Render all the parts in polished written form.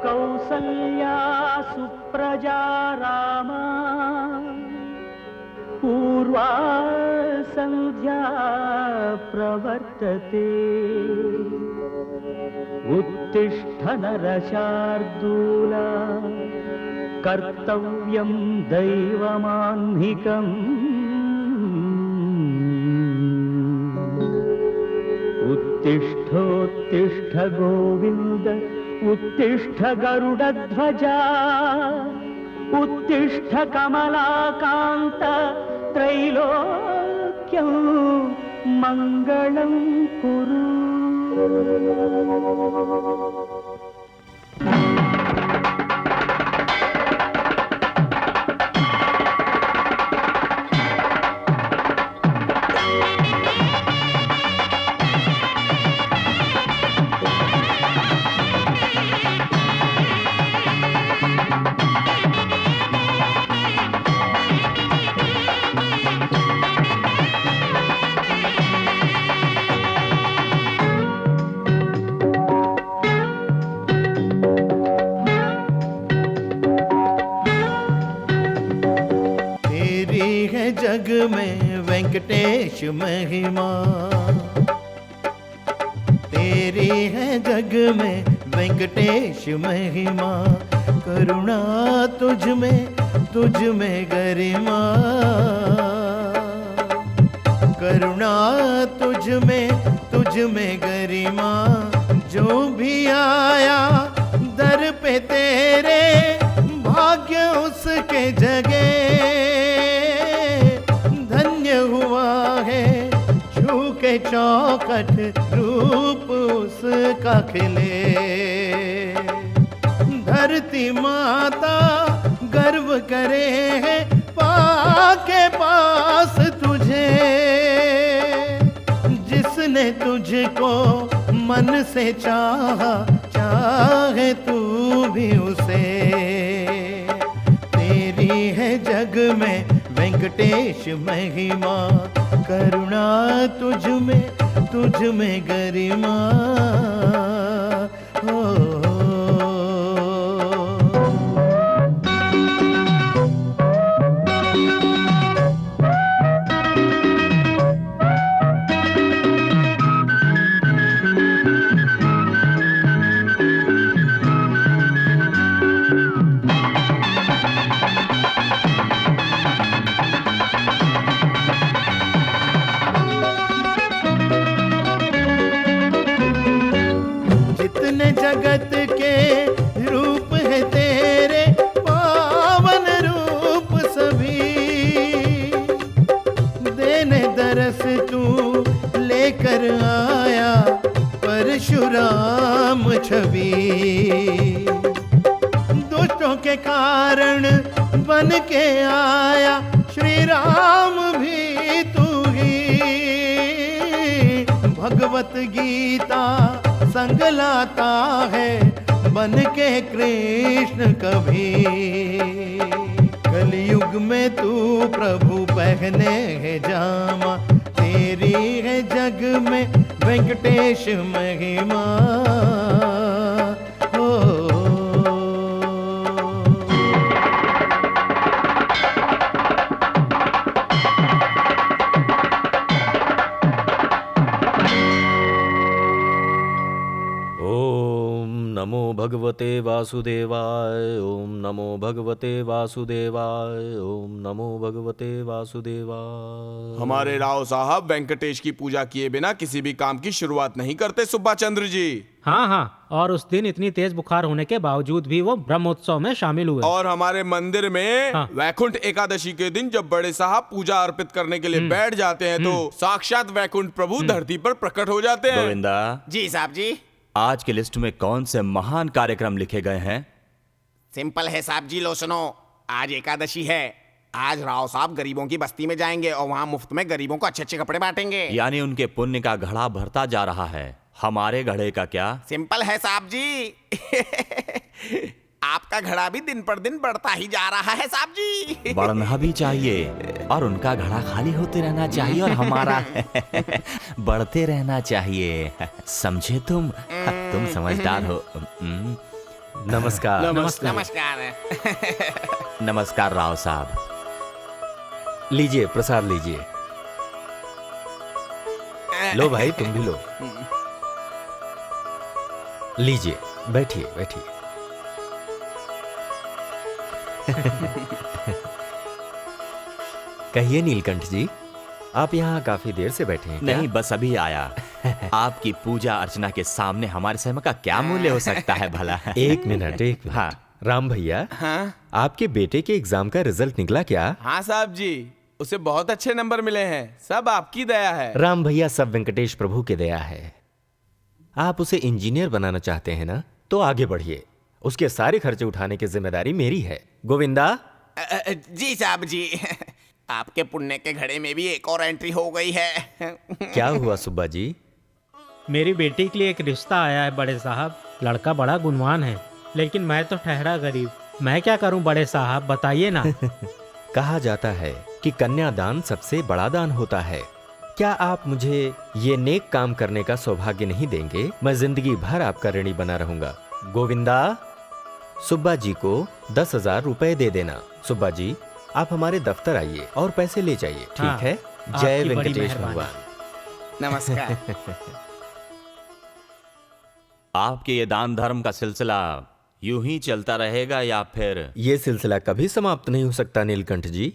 कौसल्या सुप्रजा रामा पूर्वा संध्या प्रवर्तते उत्तिष्ठ नरशार्दूल कर्तव्यं दैवमाह्निकम् उत्तिष्ठोत्तिष्ठ गोविन्द उत्तिष्ठ गरुडध्वजा उत्तिष्ठ कमलाकान्त त्रैलोक्यं मङ्गलं कुरु। जग में वेंकटेश महिमा तेरी है, जग में वेंकटेश महिमा। करुणा तुझ में गरिमा, करुणा तुझ में गरिमा। जो भी आया दर पे तेरे भाग्य उसके जगे, के चौखट रूप उसका खिले। धरती माता गर्व करे है पाके पास तुझे, जिसने तुझको मन से चाहा चाहे तू भी उसे। तेरी है जग में वेंकटेश महिमा, करुणा तुझ में गरिमा। जगत के रूप है तेरे पावन रूप सभी, देने दरस तू लेकर आया परशुराम छवि। दुष्टों के कारण बन के आया श्री राम भी तू ही। भगवत गीता संग लाता है बन के कृष्ण कभी। कलयुग में तू प्रभु पहने है जामा, तेरी है जग में वेंकटेश महिमा। नमो भगवते वासुदेवाय, ओम नमो भगवते वासुदेवाय, ओम नमो भगवते वासुदेवाय। हमारे राव साहब वेंकटेश की पूजा किए बिना किसी भी काम की शुरुआत नहीं करते सुब्बा चंद्र जी। हाँ हाँ, और उस दिन इतनी तेज बुखार होने के बावजूद भी वो ब्रह्मोत्सव में शामिल हुए। और हमारे मंदिर में वैकुंठ एकादशी के दिन जब बड़े साहब पूजा अर्पित करने के लिए बैठ जाते हैं तो साक्षात वैकुंठ प्रभु धरती पर प्रकट हो जाते हैं। गोविंदा जी साहब जी। आज की लिस्ट में कौन से महान कार्यक्रम लिखे गए हैं? सिंपल है साहब जी, लो सुनो। आज एकादशी है, आज राव साहब गरीबों की बस्ती में जाएंगे और वहाँ मुफ्त में गरीबों को अच्छे अच्छे कपड़े बांटेंगे। यानी उनके पुण्य का घड़ा भरता जा रहा है। हमारे घड़े का क्या? सिंपल है साहब जी। आपका घड़ा भी दिन पर दिन बढ़ता ही जा रहा है साहब जी। बढ़ना भी चाहिए और उनका घड़ा खाली होते रहना चाहिए और हमारा बढ़ते रहना चाहिए। समझे तुम समझदार हो। नमस्कार। नमस्कार। नमस्कार राव साहब। लीजिए प्रसाद लीजिए। लो भाई तुम भी लो। लीजिए बैठिए बैठिए। कहिए नीलकंठ जी, आप यहाँ काफी देर से बैठे हैं क्या? नहीं, बस अभी आया। आपकी पूजा अर्चना के सामने हमारे समय का क्या मूल्य हो सकता है भला? एक मिनट। हाँ राम भैया, हाँ आपके बेटे के एग्जाम का रिजल्ट निकला क्या? हाँ साहब जी, उसे बहुत अच्छे नंबर मिले हैं। सब आपकी दया है। राम भैया, सब वेंकटेश प्रभु की दया है। आप उसे इंजीनियर बनाना चाहते हैं ना, तो आगे बढ़िए। उसके सारे खर्चे उठाने की जिम्मेदारी मेरी है। गोविंदा। जी साहब जी। आपके पुण्य के घड़े में भी एक और एंट्री हो गई है। क्या हुआ सुब्बा जी? मेरी बेटी के लिए एक रिश्ता आया है बड़े साहब। लड़का बड़ा गुणवान है, लेकिन मैं तो ठहरा गरीब। मैं क्या करूं बड़े साहब, बताइए ना। कहा जाता है कि कन्यादान सबसे बड़ा दान होता है। क्या आप मुझे ये नेक काम करने का सौभाग्य नहीं देंगे? मैं जिंदगी भर आपका ऋणी बना रहूंगा। गोविंदा, सुब्बा जी को 10,000 रुपए दे देना। सुब्बा जी, आप हमारे दफ्तर आइए और पैसे ले जाइए, ठीक हाँ, है? जय आपकी बड़ी वेंकटेश मेहरबानी। भगवान। नमस्कार। आपके ये दान धर्म का सिलसिला यूं ही चलता रहेगा या फिर? ये सिलसिला कभी समाप्त नहीं हो सकता नीलकंठ जी।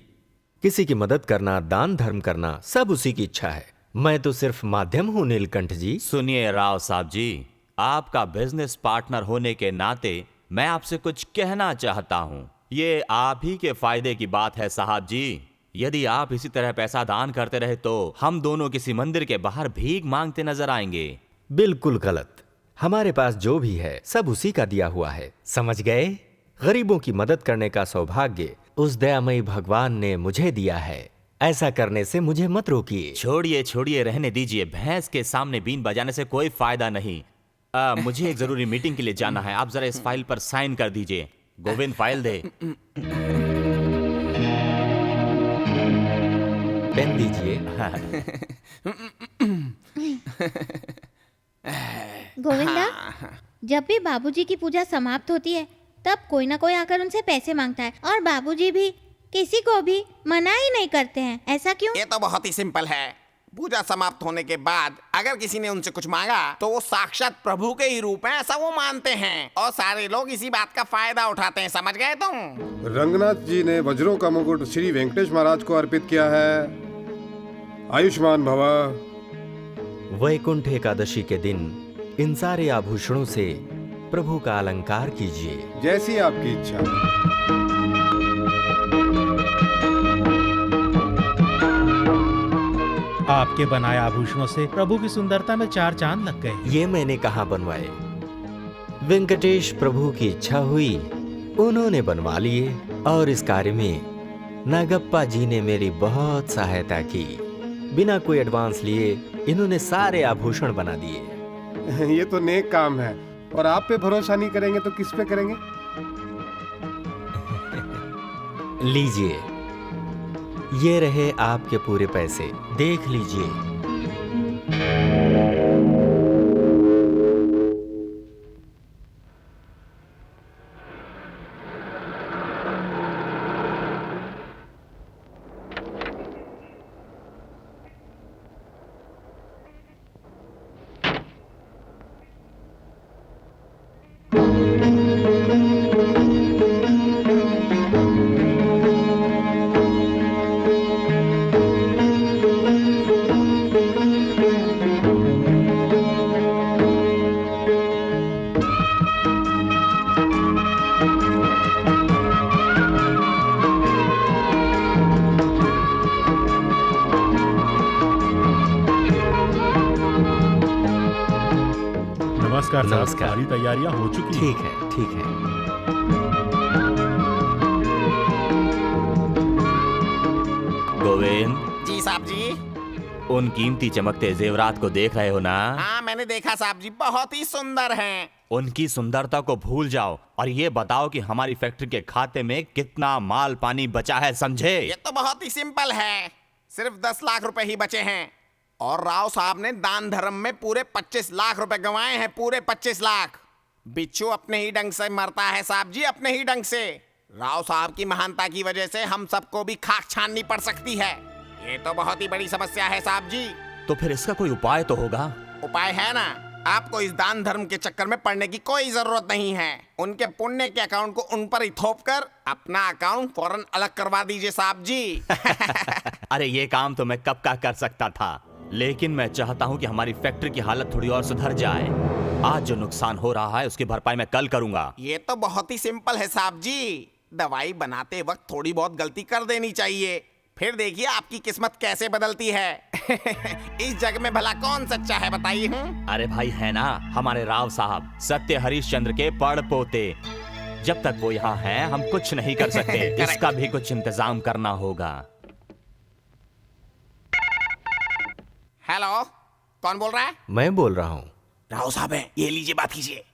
किसी की मदद करना, दान धर्म करना, सब उसी की इच्छा है। मैं तो सिर्फ माध्यम हूँ नीलकंठ जी। सुनिए राव साहब जी, आपका बिजनेस पार्टनर होने के नाते मैं आपसे कुछ कहना चाहता हूँ। ये आप ही के फायदे की बात है साहब जी। यदि आप इसी तरह पैसा दान करते रहे तो हम दोनों किसी मंदिर के बाहर भीख मांगते नजर आएंगे। बिल्कुल गलत। हमारे पास जो भी है सब उसी का दिया हुआ है, समझ गए? गरीबों की मदद करने का सौभाग्य उस दयामयी भगवान ने मुझे दिया है। ऐसा करने से मुझे मत रोकिए। छोड़िए छोड़िए, रहने दीजिए। भैंस के सामने बीन बजाने से कोई फायदा नहीं। मुझे एक जरूरी मीटिंग के लिए जाना है। आप जरा इस फाइल पर साइन कर दीजिए। गोविंद, फाइल दे। पेन दीजिए। गोविंदा, जब भी बाबूजी की पूजा समाप्त होती है तब कोई ना कोई आकर उनसे पैसे मांगता है, और बाबूजी भी किसी को भी मना ही नहीं करते हैं। ऐसा क्यों? ये तो बहुत ही सिंपल है। पूजा समाप्त होने के बाद अगर किसी ने उनसे कुछ मांगा तो वो साक्षात प्रभु के ही रूप है, ऐसा वो मानते हैं, और सारे लोग इसी बात का फायदा उठाते हैं। समझ गए तुम? रंगनाथ जी ने वज्रों का मुकुट श्री वेंकटेश महाराज को अर्पित किया है। आयुष्मान भव। वैकुंठ एकादशी के दिन इन सारे आभूषणों से प्रभु का अलंकार कीजिए। जैसी आपकी इच्छा। आपके बनाए आभूषणों से प्रभु की सुंदरता में 4 चांद लग गए। ये मैंने कहाँ बनवाए? वेंकटेश प्रभु की इच्छा हुई, उन्होंने बनवा लिए, और इस कार्य में नागप्पा जी ने मेरी बहुत सहायता की। बिना कोई एडवांस लिए इन्होंने सारे आभूषण बना दिए। ये तो नेक काम है, और आप पे भरोसा नहीं करेंगे तो किस पे करेंगे? लीजिए, ये रहे आपके पूरे पैसे, देख लीजिए। नमस्कार साहब, नमस्कार। सारी तैयारियां हो चुकी हैं। ठीक है, ठीक है। गोविंद जी साहब जी। उन कीमती चमकते जेवरात को देख रहे हो ना? हाँ मैंने देखा साहब जी, बहुत ही सुंदर हैं। उनकी सुंदरता को भूल जाओ और ये बताओ कि हमारी फैक्ट्री के खाते में कितना माल पानी बचा है, समझे? ये तो बहुत ही सिंपल है, सिर्फ 10 लाख रुपए ही बचे हैं और राव साहब ने दान धर्म में पूरे 25 लाख रुपए गंवाए हैं, पूरे 25 लाख। बिच्छू अपने ही ढंग से मरता है साहब जी, अपने ही ढंग से। राव साहब की महानता की वजह से हम सबको भी खाक छाननी पड़ सकती है। ये तो बहुत ही बड़ी समस्या है साहब जी। तो फिर इसका कोई उपाय तो होगा? उपाय है ना, आपको इस दान धर्म के चक्कर में पड़ने की कोई जरूरत नहीं है। उनके पुण्य के अकाउंट को उन पर ही थोप कर अपना अकाउंट फौरन अलग करवा दीजिए साहब जी। अरे ये काम तो मैं कब का कर सकता था, लेकिन मैं चाहता हूँ कि हमारी फैक्ट्री की हालत थोड़ी और सुधर जाए। आज जो नुकसान हो रहा है उसकी भरपाई मैं कल करूंगा। ये तो बहुत ही सिंपल है साहब जी, दवाई बनाते वक्त थोड़ी बहुत गलती कर देनी चाहिए, फिर देखिए आपकी किस्मत कैसे बदलती है। इस जग में भला कौन सच्चा है बताइए? अरे भाई है ना हमारे राव साहब, सत्य हरिश्चंद्र के पड़ पोते। जब तक वो यहाँ है हम कुछ नहीं कर सकते। इसका भी कुछ इंतजाम करना होगा। हेलो, कौन बोल रहा है? मैं बोल रहा हूँ। राव साहब है, ये लीजिए बात कीजिए।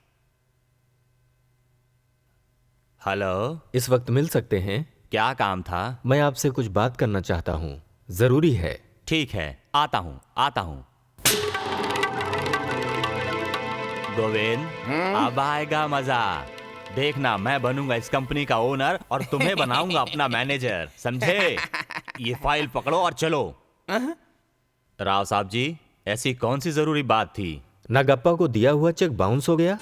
हेलो, इस वक्त मिल सकते हैं? क्या काम था? मैं आपसे कुछ बात करना चाहता हूँ, जरूरी है। ठीक है, आता हूँ आता हूँ। गोविंद, अब आएगा मजा। देखना, मैं बनूंगा इस कंपनी का ओनर और तुम्हें बनाऊंगा अपना मैनेजर, समझे? ये फाइल पकड़ो और चलो। राव साहब जी, ऐसी कौन सी जरूरी बात थी? नागप्पा को दिया हुआ चेक बाउंस हो गया,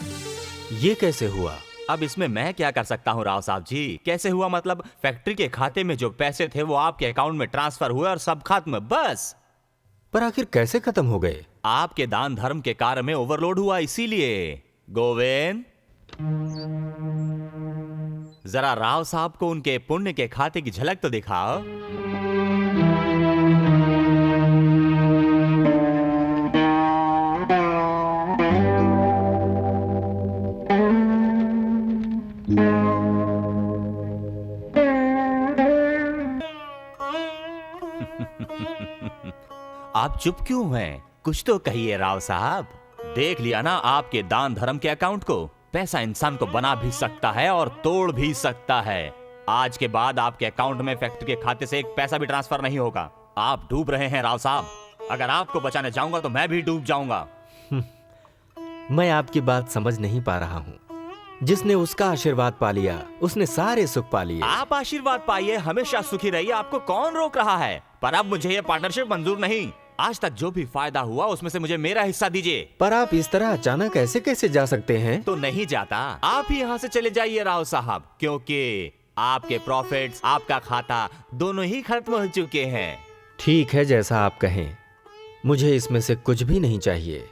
ये कैसे हुआ? अब इसमें मैं क्या कर सकता हूँ राव साहब जी? कैसे हुआ मतलब? फैक्ट्री के खाते में जो पैसे थे वो आपके अकाउंट में ट्रांसफर हुए और सब खत्म, बस। पर आखिर कैसे खत्म हो गए? आपके दान धर्म के कार्य में ओवरलोड हुआ, इसीलिए। गोविंद, जरा राव साहब को उनके पुण्य के खाते की झलक तो दिखाओ। आप चुप क्यों हैं? कुछ तो कहिए राव साहब। देख लिया ना आपके दान धर्म के अकाउंट को? पैसा इंसान को बना भी सकता है और तोड़ भी सकता है। आज के बाद आपके अकाउंट में फैक्ट्री के खाते से एक पैसा भी ट्रांसफर नहीं होगा। आप डूब रहे हैं राव साहब। अगर आपको बचाने जाऊंगा तो मैं भी डूब जाऊंगा। मैं आपकी बात समझ नहीं पा रहा हूँ। जिसने उसका आशीर्वाद पा लिया उसने सारे सुख पा लिए। आप आशीर्वाद पाइए, हमेशा सुखी रहिए, आपको कौन रोक रहा है? पर अब मुझे ये पार्टनरशिप मंजूर नहीं। आज तक जो भी फायदा हुआ उसमें से मुझे मेरा हिस्सा दीजिए। पर आप इस तरह अचानक ऐसे कैसे जा सकते हैं? तो नहीं जाता, आप ही यहाँ से चले जाइए राव साहब, क्योंकि आपके प्रॉफिट्स, आपका खाता दोनों ही खत्म हो चुके हैं। ठीक है, जैसा आप कहें। मुझे इसमें से कुछ भी नहीं चाहिए।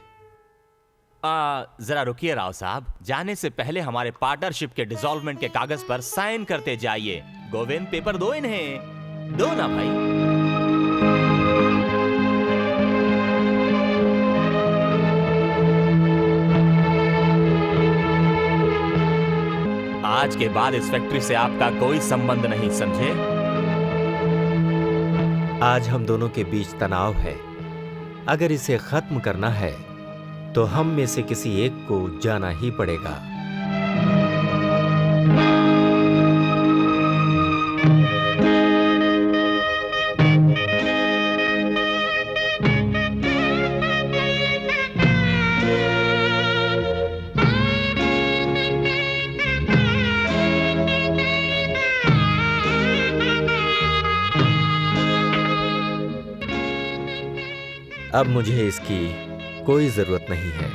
जरा रुकिए राव साहब, जाने से पहले हमारे पार्टनरशिप के डिसॉल्वमेंट के कागज पर साइन करते जाइए। गोविंद, पेपर दो इन्हें, दो ना भाई। आज के बाद इस फैक्ट्री से आपका कोई संबंध नहीं, समझे? आज हम दोनों के बीच तनाव है। अगर इसे खत्म करना है तो हम में से किसी एक को जाना ही पड़ेगा। अब मुझे इसकी कोई जरूरत नहीं है।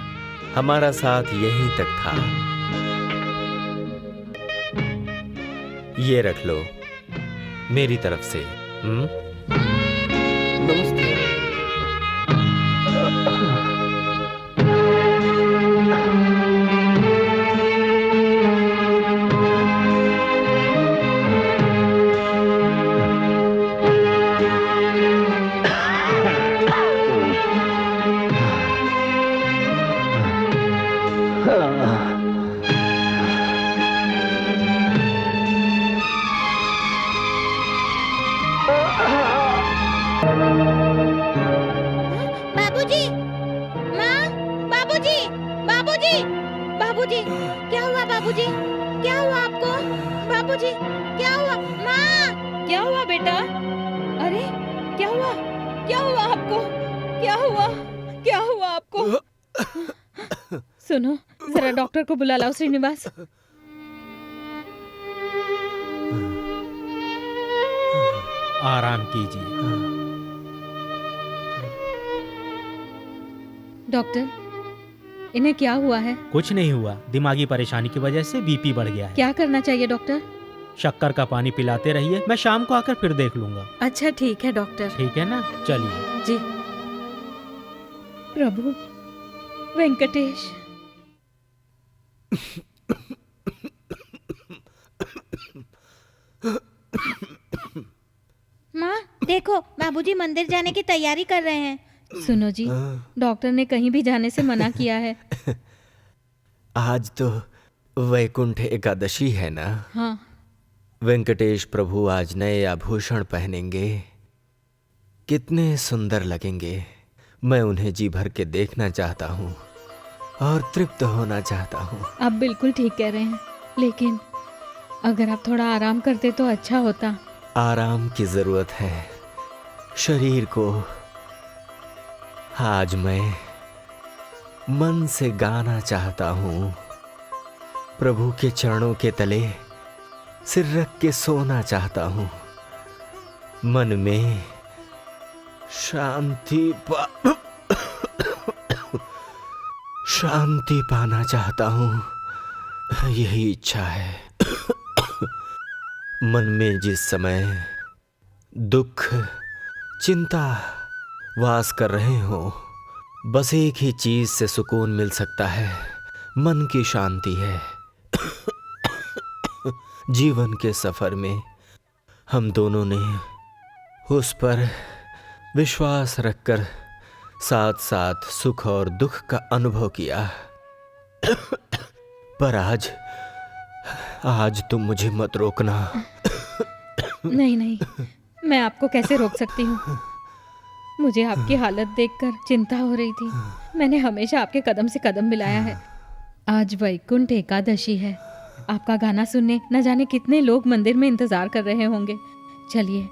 हमारा साथ यहीं तक था। ये रख लो मेरी तरफ से। नमस्ते। बाबूजी, माँ, बाबूजी, बाबूजी, बाबूजी, क्या हुआ बाबूजी? क्या हुआ आपको? बाबूजी, क्या हुआ? माँ, क्या हुआ बेटा? अरे क्या हुआ? क्या हुआ आपको? क्या हुआ? क्या हुआ आपको? सुनो, जरा डॉक्टर को बुला लाओ श्रीनिवास। आराम कीजिए। डॉक्टर, इन्हें क्या हुआ है? कुछ नहीं हुआ, दिमागी परेशानी की वजह से बीपी बढ़ गया है। क्या करना चाहिए डॉक्टर? शक्कर का पानी पिलाते रहिए, मैं शाम को आकर फिर देख लूंगा। अच्छा ठीक है डॉक्टर। ठीक है ना, चलिए। जी। प्रभु वेंकटेश। माँ देखो, बाबूजी मंदिर जाने की तैयारी कर रहे हैं। सुनो जी, डॉक्टर ने कहीं भी जाने से मना किया है। आज तो वैकुंठ एकादशी है ना? हाँ। वेंकटेश प्रभु आज नए आभूषण पहनेंगे, कितने सुंदर लगेंगे। मैं उन्हें जी भर के देखना चाहता हूँ और तृप्त होना चाहता हूँ। आप बिल्कुल ठीक कह रहे हैं, लेकिन अगर आप थोड़ा आराम करते तो अच्छा होता। आराम की जरूरत है शरीर को। आज मैं मन से गाना चाहता हूँ, प्रभु के चरणों के तले सिर रख के सोना चाहता हूँ, मन में शांति पाना चाहता हूँ, यही इच्छा है। मन में जिस समय दुख चिंता वास कर रहे हो, बस एक ही चीज से सुकून मिल सकता है, मन की शांति है। जीवन के सफर में हम दोनों ने उस पर विश्वास रखकर साथ साथ सुख और दुख का अनुभव किया। पर आज तुम मुझे मत रोकना। नहीं नहीं, मैं आपको कैसे रोक सकती हूँ? मुझे आपकी हालत देखकर चिंता हो रही थी। मैंने हमेशा आपके कदम से कदम मिलाया है। आज वैकुंठ एकादशी है, आपका गाना सुनने न जाने कितने लोग मंदिर में इंतजार कर रहे होंगे। चलिए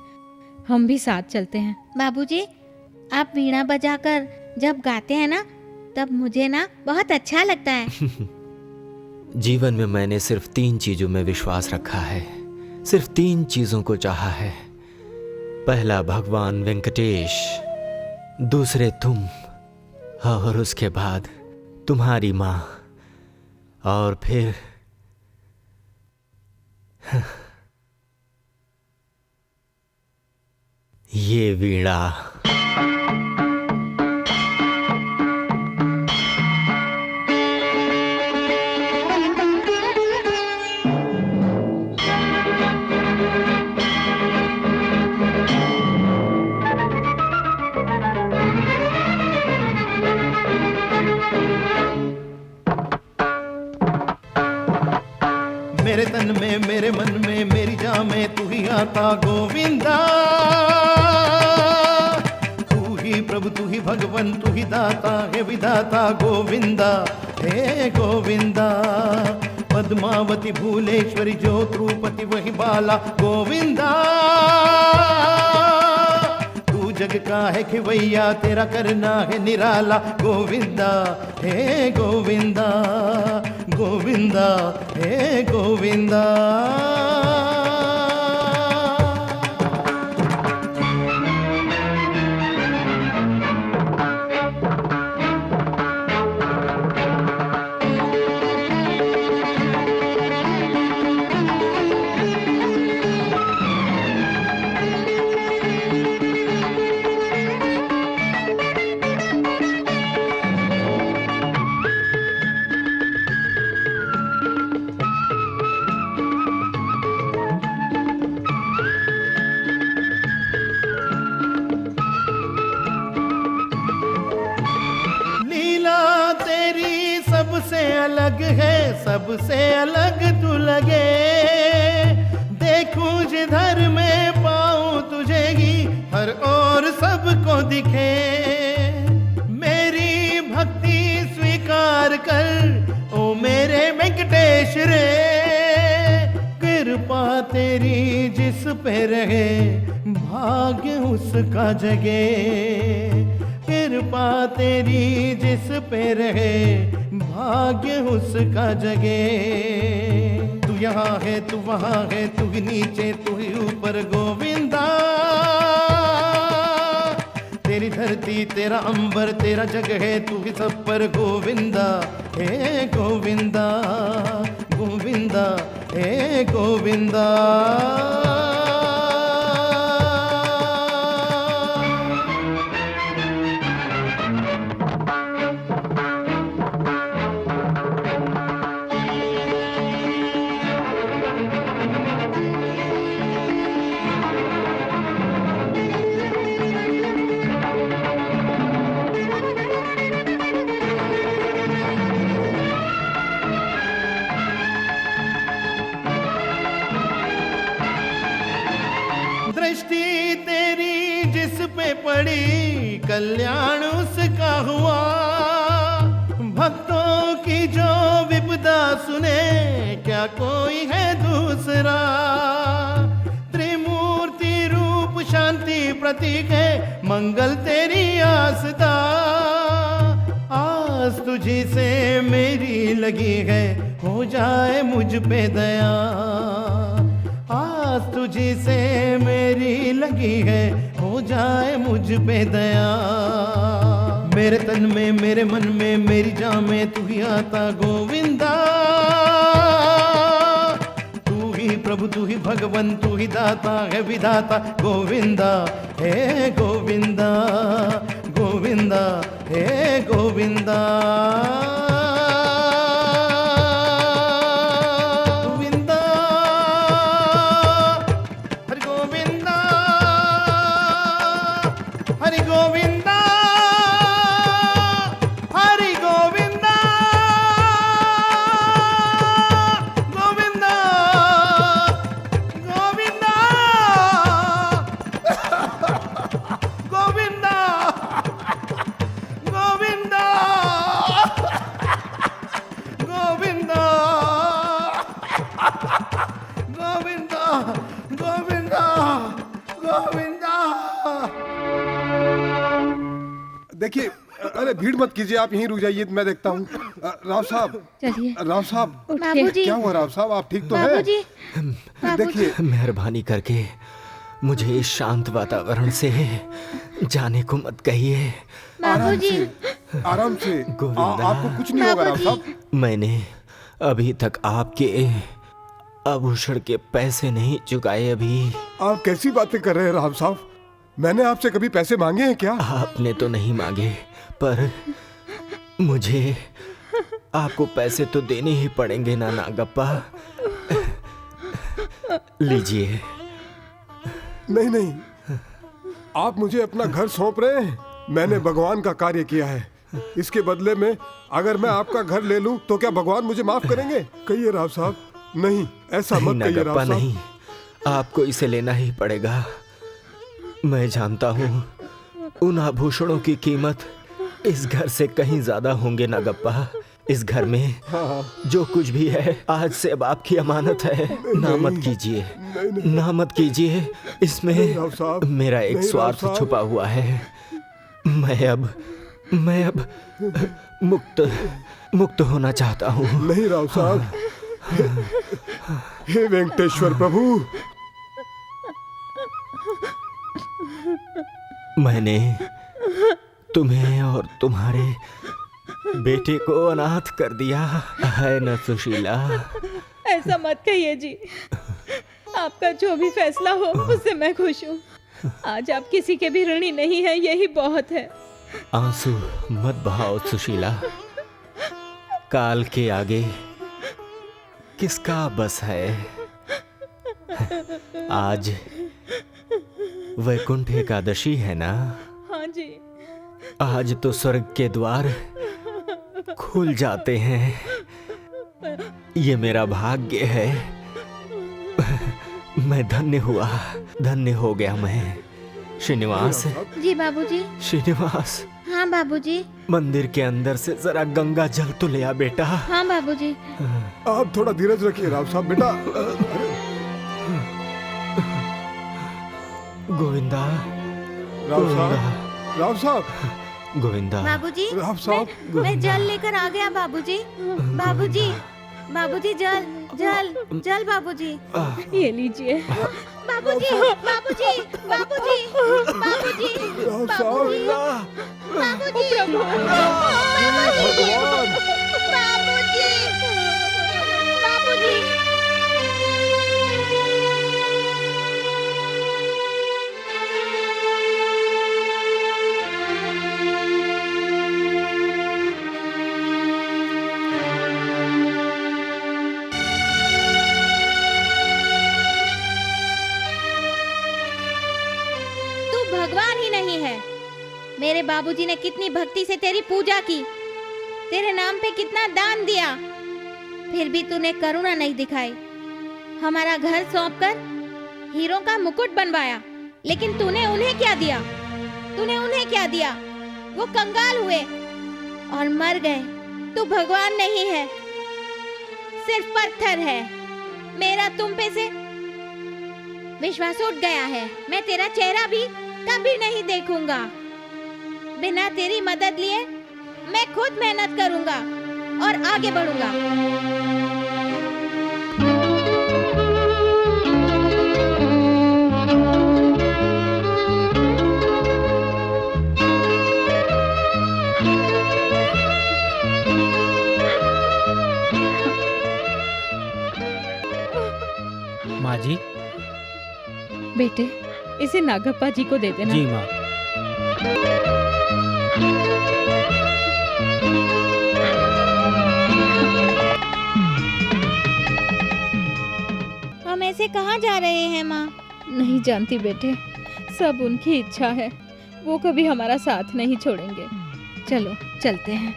हम भी साथ चलते हैं। बाबूजी, आप वीणा बजाकर जब गाते हैं ना, तब मुझे ना बहुत अच्छा लगता है। जीवन में मैंने सिर्फ 3 चीजों में विश्वास रखा है, सिर्फ 3 चीजों को चाहा है। पहला भगवान वेंकटेश, दूसरे तुम, और उसके बाद तुम्हारी माँ, और फिर ये वीणा। मेरे तन में मेरे मन में मेरी जान में तू ही आता गोविंदा। तू ही प्रभु तू ही भगवन तू ही दाता है विधाता गोविंदा। हे गोविंदा, पद्मावती भूलेश्वरी ज्योतिरूपति वही बाला गोविंदा। तू जग का है खिवैया तेरा करना है निराला गोविंदा। हे गोविंदा गोविंदा हे गोविंदा। सबसे अलग है, सबसे अलग तू लगे। देखूं जिधर मैं पाऊं तुझे ही हर ओर सबको दिखे। मेरी भक्ति स्वीकार कर ओ मेरे पे रहे भाग्य उसका जगे, कृपा तेरी जिस पे रहे भाग्य उसका जगे। तू यहाँ है तू वहाँ है, तू ही नीचे तू ही ऊपर गोविंदा, तेरी धरती तेरा अंबर तेरा जग है, तू ही सब पर गोविंदा, हे गोविंदा गोविंदा, हे गोविंदा। दृष्टि तेरी जिस पे पड़ी कल्याण उसका हुआ, भक्तों की जो विपदा सुने क्या कोई है दूसरा। त्रिमूर्ति रूप शांति प्रतीक है, मंगल तेरी आस्था, आस तुझी से मेरी लगी है, हो जाए मुझ पे दया। आस तुझी से मेरी लगी है, हो जाए मुझ पे दया। मेरे तन में मेरे मन में मेरी जान में तू ही आता गोविंदा, तू ही प्रभु तू ही भगवन तू ही दाता है विधाता गोविंदा, हे गोविंदा गोविंदा, हे गोविंदा। देखिए, अरे भीड़ मत कीजिए, आप यहीं रुक जाइए, मैं देखता हूँ। राव साहब, चलिए राव साहब, बाबूजी, क्या हुआ राव साहब, आप ठीक तो हैं? बाबूजी, देखिए, मेहरबानी करके मुझे इस शांत वातावरण से जाने को मत कहिए। बाबूजी, आराम से गोविंदा, आपको कुछ नहीं होगा राव साहब। मैंने अभी तक आपके आभूषण के पैसे नहीं चुकाए। अभी आप कैसी बातें कर रहे हैं राव साहब, मैंने आपसे कभी पैसे मांगे हैं क्या? आपने तो नहीं मांगे, पर मुझे आपको पैसे तो देने ही पड़ेंगे ना नागप्पा। लीजिए। नहीं नहीं, आप मुझे अपना घर सौंप रहे हैं। मैंने भगवान का कार्य किया है, इसके बदले में अगर मैं आपका घर ले लूं तो क्या भगवान मुझे माफ करेंगे? कहिए राव साहब। नहीं, ऐसा मत कहिए राव साहब। नहीं, आपको इसे लेना ही पड़ेगा। मैं जानता हूँ उन आभूषणों की कीमत इस घर से कहीं ज्यादा होंगे नागप्पा। इस घर में जो कुछ भी है आज से अब आपकी अमानत है। ना मत कीजिए, ना मत कीजिए, इसमें मेरा एक स्वार्थ छुपा हुआ है। मैं अब मुक्त होना चाहता हूँ। नहीं राव साहब, हे वेंकटेश्वर प्रभु, मैंने तुम्हें और तुम्हारे बेटे को अनाथ कर दिया है न सुशीला। ऐसा मत कहिए जी, आपका जो भी फैसला हो उससे मैं खुश हूँ। आज आप किसी के भी ऋणी नहीं हैं, यही बहुत है। आंसू मत बहाओ सुशीला, काल के आगे किसका बस है। आज वैकुंठ एकादशी है ना? हाँ जी। आज तो स्वर्ग के द्वार खुल जाते हैं। ये मेरा भाग्य है। मैं धन्य हुआ, धन्य हो गया मैं। श्रीनिवास। जी बाबूजी। श्रीनिवास। हाँ बाबूजी। मंदिर के अंदर से जरा गंगा जल तो ले आ बेटा। हाँ बाबूजी। आप थोड़ा धीरज रखिए राव साहब। बेटा गोविंदा, राव साहब, राव साहब, गोविंदा। बाबूजी, राव साहब, मैं जल लेकर आ गया बाबूजी। बाबूजी, बाबूजी जल, जल, जल बाबूजी। ये लीजिए। बाबूजी, बाबूजी, बाबूजी, बाबूजी, राव बाबूजी, साहब, बाबूजी, भगवान, बाबूजी, बाबूजी। तू भगवान ही नहीं है। मेरे बाबूजी ने कितनी भक्ति से तेरी पूजा की, तेरे नाम पे कितना दान दिया, फिर भी तूने करुणा नहीं दिखाई। हमारा घर सौंपकर हीरों का मुकुट बनवाया, लेकिन तूने उन्हें क्या दिया? तूने उन्हें क्या दिया? वो कंगाल हुए और मर गए। तू भगवान नहीं है, सिर्फ पत्थर है। मेरा तुम पे से विश्वास उठ गया है। मैं तेरा चेहरा भी कभी नहीं देखूंगा। बिना तेरी मदद लिए मैं खुद मेहनत करूंगा और आगे बढ़ूंगा। माँ जी। बेटे, इसे नागप्पा जी को दे देना। जी माँ। हम ऐसे कहाँ जा रहे हैं माँ? नहीं जानती बेटे, सब उनकी इच्छा है। वो कभी हमारा साथ नहीं छोड़ेंगे। चलो चलते हैं।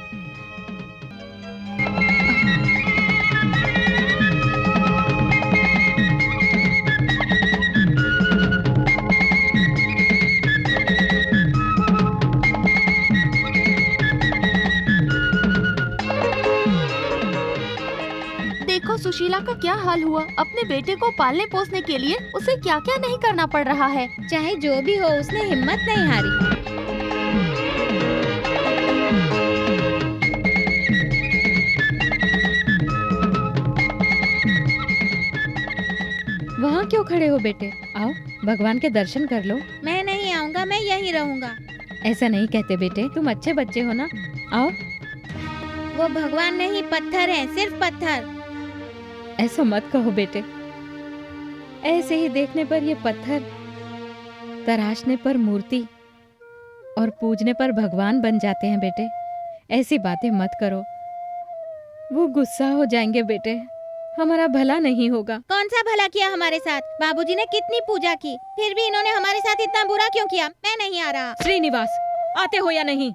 देखो सुशीला का क्या हाल हुआ। अपने बेटे को पालने पोसने के लिए उसे क्या क्या नहीं करना पड़ रहा है। चाहे जो भी हो, उसने हिम्मत नहीं हारी। वहाँ क्यों खड़े हो बेटे? आओ भगवान के दर्शन कर लो। मैं नहीं आऊंगा, मैं यहीं रहूंगा। ऐसा नहीं कहते बेटे, तुम अच्छे बच्चे हो ना। आओ। वो भगवान नहीं, पत्थर है, सिर्फ पत्थर। ऐसा मत कहो बेटे। ऐसे ही देखने पर ये पत्थर, तराशने पर मूर्ति और पूजने पर भगवान बन जाते हैं बेटे। ऐसी बातें मत करो, वो गुस्सा हो जाएंगे बेटे। हमारा भला नहीं होगा। कौन सा भला किया हमारे साथ? बाबूजी ने कितनी पूजा की, फिर भी इन्होंने हमारे साथ इतना बुरा क्यों किया? मैं नहीं आ रहा। श्रीनिवास, आते हो या नहीं?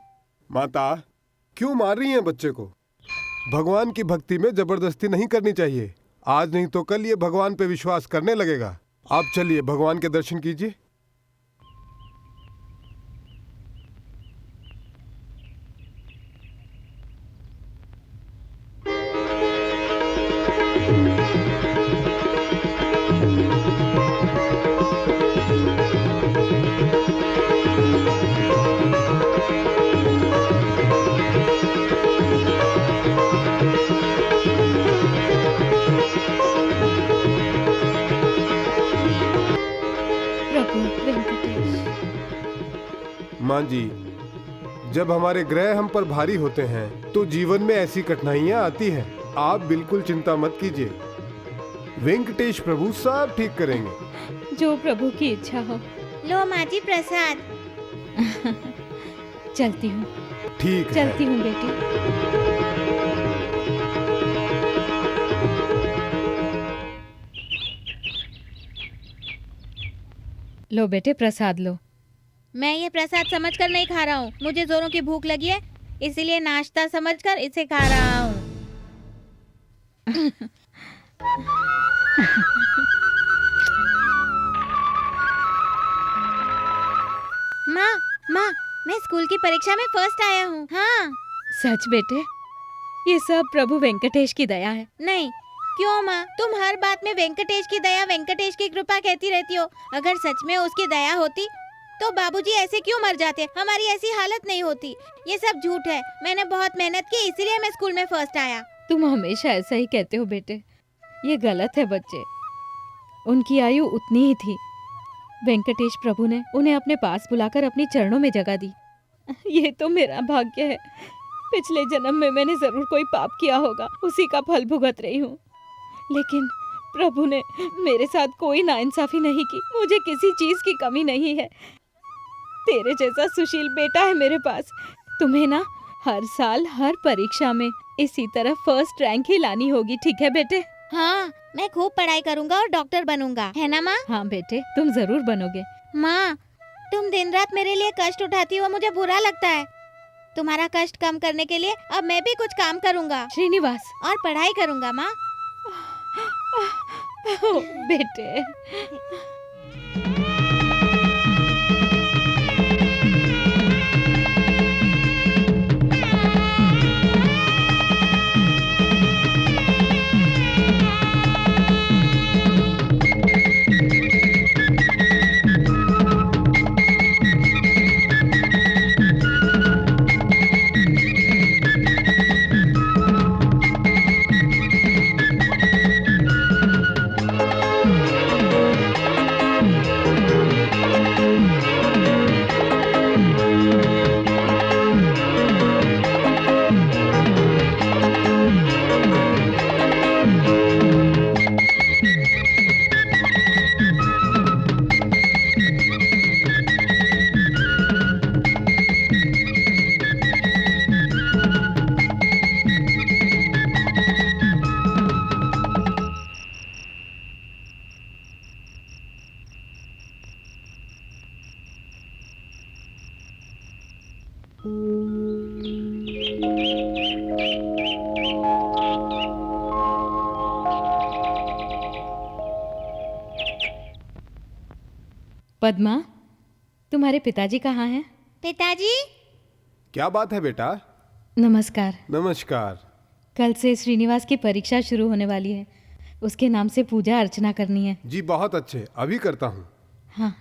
माता, क्यों मार रही हैं बच्चे को? भगवान की भक्ति में जबरदस्ती नहीं करनी चाहिए। आज नहीं तो कल ये भगवान पे विश्वास करने लगेगा। आप चलिए भगवान के दर्शन कीजिए। माँ जी, जब हमारे ग्रह हम पर भारी होते हैं तो जीवन में ऐसी कठिनाइयाँ आती हैं। आप बिल्कुल चिंता मत कीजिए, वेंकटेश प्रभु सब ठीक करेंगे। जो प्रभु की इच्छा हो। लो माँ जी प्रसाद। चलती हूँ। ठीक है। चलती हूँ बेटी। लो बेटे प्रसाद लो। मैं ये प्रसाद समझकर नहीं खा रहा हूँ। मुझे जोरों की भूख लगी है, इसीलिए नाश्ता समझकर इसे खा रहा हूँ। माँ, माँ, मैं स्कूल की परीक्षा में फर्स्ट आया हूँ। हाँ। सच बेटे? ये सब प्रभु वेंकटेश की दया है। नहीं, क्यों माँ, तुम हर बात में वेंकटेश की दया, वेंकटेश की कृपा कहती रहती हो। अगर सच में उसकी दया होती तो बाबूजी ऐसे क्यों मर जाते? हमारी ऐसी हालत नहीं होती। ये सब झूठ है। मैंने बहुत मेहनत की, इसीलिए मैं स्कूल में फर्स्ट आया। तुम हमेशा ऐसा ही कहते हो बेटे, ये गलत है बच्चे। उनकी आयु उतनी ही थी। वेंकटेश प्रभु ने उन्हें अपने पास बुलाकर अपनी चरणों में जगह दी। ये तो मेरा भाग्य है। पिछले जन्म में मैंने जरूर कोई पाप किया होगा, उसी का फल भुगत रही हूँ। लेकिन प्रभु ने मेरे साथ कोई नाइंसाफी नहीं की। मुझे किसी चीज की कमी नहीं है। तेरे जैसा सुशील बेटा है मेरे पास। तुम्हें ना हर साल हर परीक्षा में इसी तरह फर्स्ट रैंक ही लानी होगी, ठीक है बेटे? हाँ, मैं खूब पढ़ाई करूँगा और डॉक्टर बनूंगा, है ना माँ? हाँ बेटे, तुम जरूर बनोगे। माँ, तुम दिन रात मेरे लिए कष्ट उठाती हो, मुझे बुरा लगता है। तुम्हारा कष्ट कम करने के लिए अब मैं भी कुछ काम करूँगा श्रीनिवास, और पढ़ाई करूँगा माँ। बेटे, पद्मा, तुम्हारे पिताजी कहाँ हैं? पिताजी, क्या बात है बेटा? नमस्कार। नमस्कार। कल से श्रीनिवास की परीक्षा शुरू होने वाली है। उसके नाम से पूजा अर्चना करनी है। जी बहुत अच्छे, अभी करता हूँ। हाँ।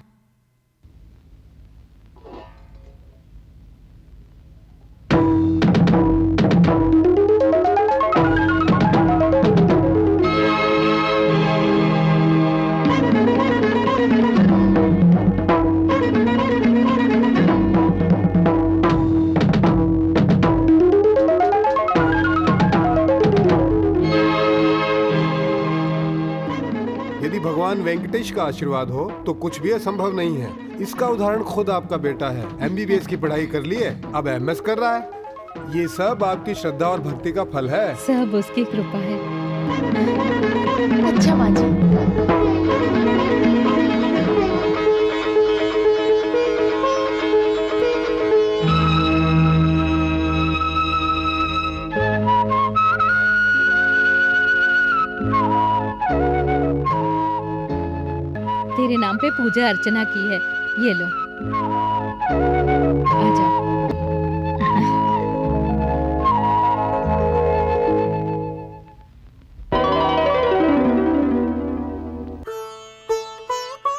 यदि भगवान वेंकटेश का आशीर्वाद हो तो कुछ भी असंभव नहीं है। इसका उदाहरण खुद आपका बेटा है। MBBS की पढ़ाई कर ली है, अब MS कर रहा है। ये सब आपकी श्रद्धा और भक्ति का फल है। सब उसकी कृपा है। अच्छा माँ जी। तेरे नाम पे पूजा अर्चना की है, ये लो। आ जाओ।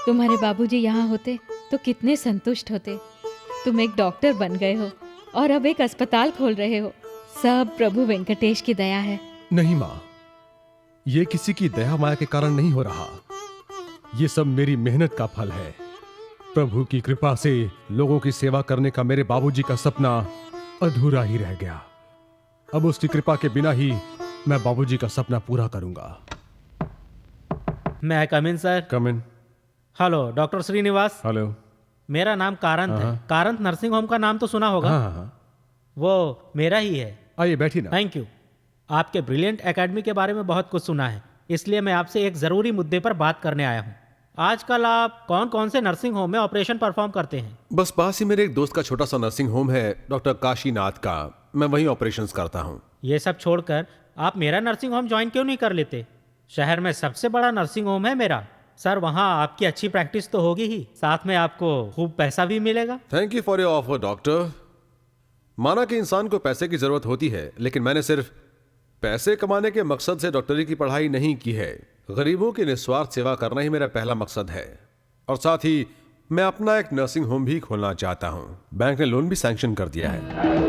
तुम्हारे बाबूजी यहाँ होते तो कितने संतुष्ट होते। तुम एक डॉक्टर बन गए हो और अब एक अस्पताल खोल रहे हो। सब प्रभु वेंकटेश की दया है। नहीं माँ, ये किसी की दया माया के कारण नहीं हो रहा। ये सब मेरी मेहनत का फल है। प्रभु की कृपा से लोगों की सेवा करने का मेरे बाबूजी का सपना अधूरा ही रह गया। अब उसकी कृपा के बिना ही मैं बाबूजी का सपना पूरा करूंगा। मैं come in sir. Come in. Hello doctor Srinivas. Hello. मेरा नाम कारंत है। कारंत नर्सिंग होम का नाम तो सुना होगा। हाँ। वो मेरा ही है। आइए बैठिए ना। Thank you. आपके ब्रिलियंट एकेडमी के बारे में बहुत कुछ सुना है, इसलिए मैं आपसे एक ज़रूरी मुद्दे पर बात करने आया हूँ। आजकल आप कौन कौन से नर्सिंग होम में ऑपरेशन परफॉर्म करते हैं? बस पास ही मेरे एक दोस्त का छोटा सा नर्सिंग होम है, डॉक्टर काशीनाथ का। मैं वहीं ऑपरेशंस करता हूँ। ये सब छोड़कर आप मेरा नर्सिंग होम ज्वाइन क्यों नहीं कर लेते? शहर में सबसे बड़ा नर्सिंग होम है मेरा। सर, वहाँ आपकी अच्छी प्रैक्टिस तो होगी ही, साथ में आपको खूब पैसा भी मिलेगा। Thank you for your offer doctor. माना कि इंसान को पैसे की जरूरत होती है, लेकिन मैंने सिर्फ पैसे कमाने के मकसद से डॉक्टरी की पढ़ाई नहीं की है। गरीबों की निस्वार्थ सेवा करना ही मेरा पहला मकसद है। और साथ ही मैं अपना एक नर्सिंग होम भी खोलना चाहता हूँ। बैंक ने लोन भी सैंक्शन कर दिया है।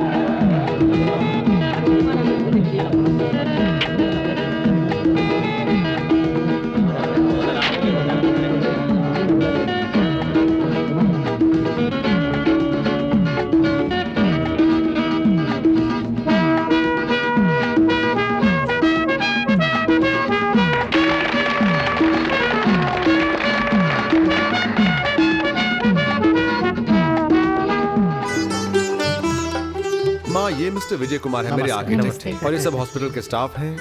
ये मिस्टर विजय कुमार है, मेरे आर्किटेक्ट, और ये सब हॉस्पिटल के स्टाफ हैं।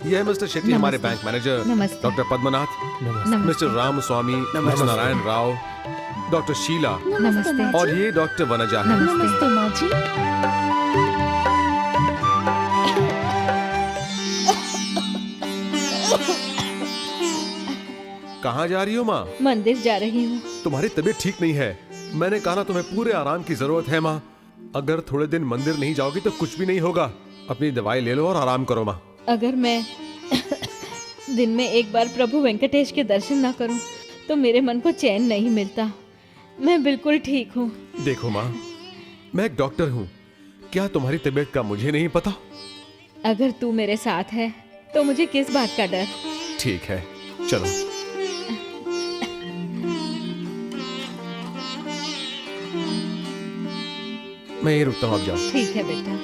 ये है मिस्टर शेट्टी, हमारे bank manager, doctor Padmanath, mister Ram Swamy, mister Narayan Rao, doctor Sheela, और ये डॉक्टर वनजा है। नमस्ते माँ जी। कहाँ जा रही हो माँ? मंदिर जा रही हूँ। तुम्हारी तबीयत ठीक नहीं है। मैंने कहा ना, तुम्हें पूरे आराम की जरूरत है माँ। अगर थोड़े दिन मंदिर नहीं जाओगी तो कुछ भी नहीं होगा। अपनी दवाई ले लो और आराम करो माँ। अगर मैं दिन में एक बार प्रभु वेंकटेश के दर्शन ना करूं तो मेरे मन को चैन नहीं मिलता। मैं बिल्कुल ठीक हूँ। देखो माँ, मैं एक डॉक्टर हूँ। क्या तुम्हारी तबीयत का मुझे नहीं पता? अगर तू मेरे साथ है तो मुझे किस बात का डर। ठीक है, चलो। मैं ये रुकता हूँ, आप जाओ। ठीक है बेटा।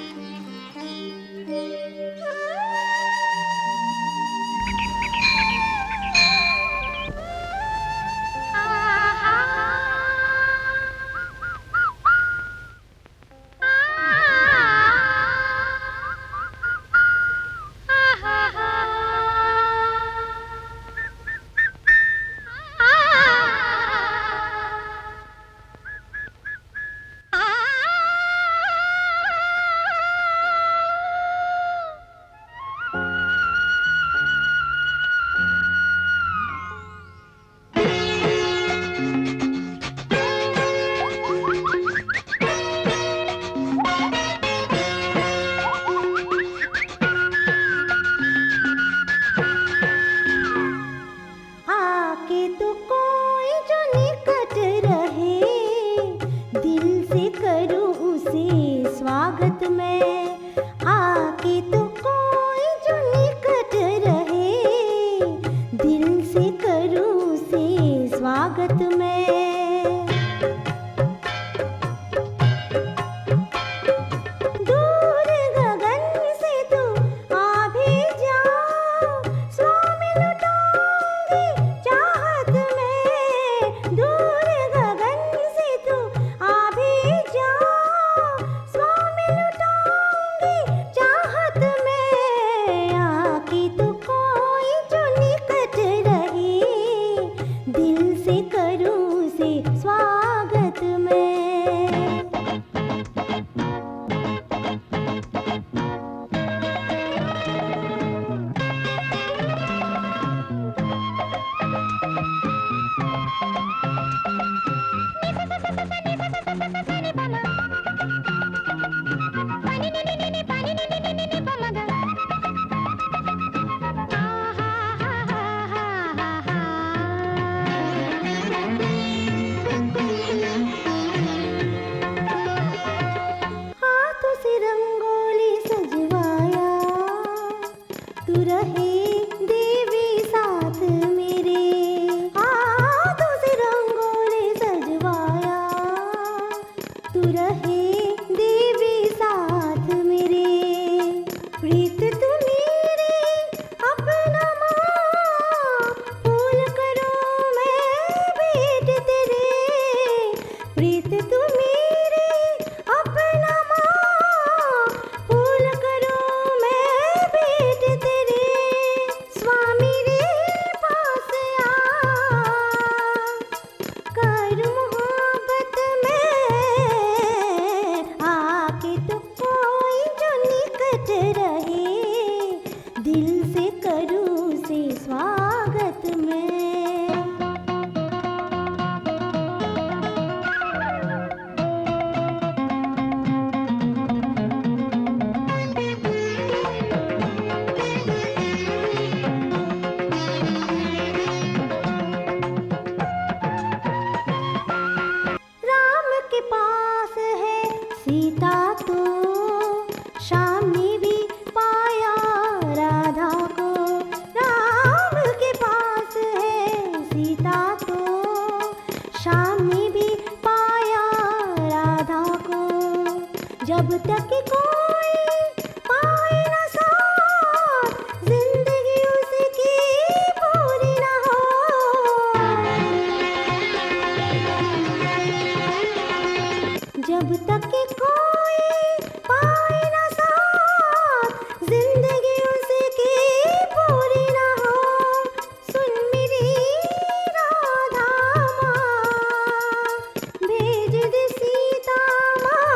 तक कोई पाए ना साथ, जिंदगी उसकी पूरी ना हो। जब तक कोई पाए ना साथ, जिंदगी उसकी पूरी ना हो। सुन मेरी राधा माँ, भेज दे सीता माँ,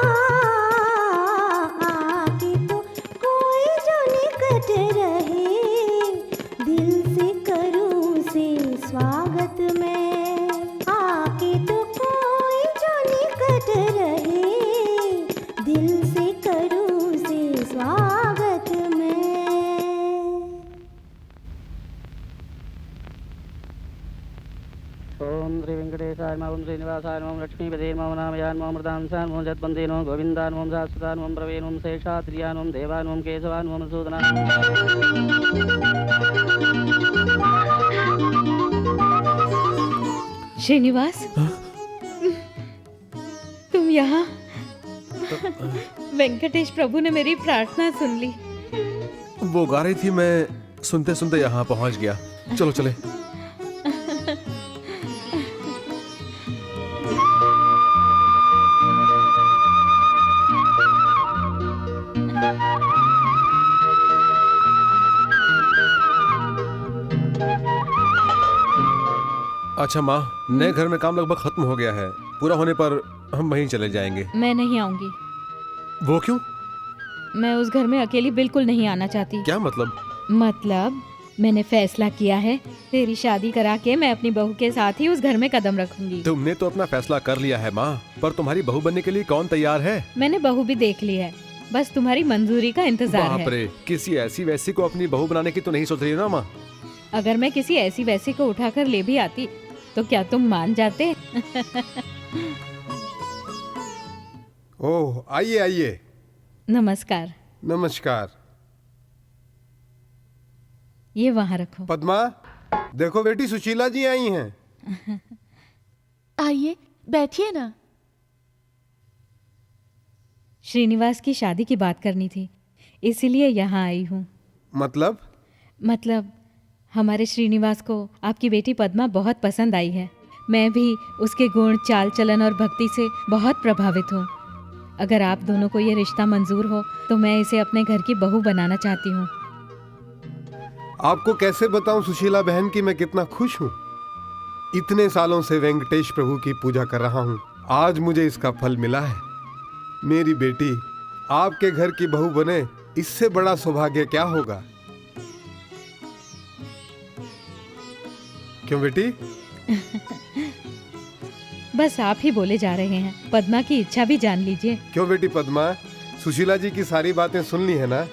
आके तो कोई जो निकट रहे, दिल से करूँ से स्वागत मैं। आके तो कोई जो निकट रहे, दिल से करूँ से स्वागत मैं। ओम श्री वेंकटेशाय नमः। ओम श्रीनिवासाय नमः। ओम लक्ष्मीपते नमः। नामयान नमः। मृदांसाय नमः। जतवंते नमः। गोविन्दाय नमः। शाश्वताय नमः। प्रवे नमः। शेषाद्रियाय नमः। देवाय नमः। केशवाय नमः। मधुसूदनाय श्रीनिवास, तुम यहाँ? वेंकटेश प्रभु ने मेरी प्रार्थना सुन ली। वो गा रही थी, मैं सुनते सुनते यहाँ पहुँच गया। चलो चले। अच्छा माँ, नए घर में काम लगभग खत्म हो गया है। पूरा होने पर हम वहीं चले जाएंगे। मैं नहीं आऊंगी। वो क्यों? मैं उस घर में अकेली बिल्कुल नहीं आना चाहती। क्या मतलब? मतलब मैंने फैसला किया है, तेरी शादी करा के मैं अपनी बहू के साथ ही उस घर में कदम रखूंगी। तुमने तो अपना फैसला कर लिया है माँ, पर तुम्हारी बहू बनने के लिए कौन तैयार है? मैंने बहू भी देख ली है, बस तुम्हारी मंजूरी का इंतजार है। बाप रे, किसी ऐसी वैसी को अपनी बहू बनाने की तो नहीं सोच रही ना माँ? अगर मैं किसी ऐसी वैसी को उठाकर ले भी आती तो क्या तुम मान जाते? ओह, आइए आइए। नमस्कार। नमस्कार। ये वहाँ रखो। पद्मा, देखो बेटी, सुशीला जी आई हैं। आइए, बैठिए ना। श्रीनिवास की शादी की बात करनी थी, इसीलिए यहाँ आई हूँ। मतलब हमारे श्रीनिवास को आपकी बेटी पद्मा बहुत पसंद आई है। मैं भी उसके गुण, चाल चलन और भक्ति से बहुत प्रभावित हूँ। अगर आप दोनों को ये रिश्ता मंजूर हो तो मैं इसे अपने घर की बहू बनाना चाहती हूँ। आपको कैसे बताऊं सुशीला बहन कि मैं कितना खुश हूँ। इतने सालों से वेंकटेश प्रभु की पूजा कर रहा हूँ, आज मुझे इसका फल मिला है। मेरी बेटी आपके घर की बहू बने, इससे बड़ा सौभाग्य क्या होगा? क्यों बेटी? बस आप ही बोले जा रहे हैं, पद्मा की इच्छा भी जान लीजिए। क्यों बेटी पद्मा, सुशीला जी की सारी बातें सुन ली है ना?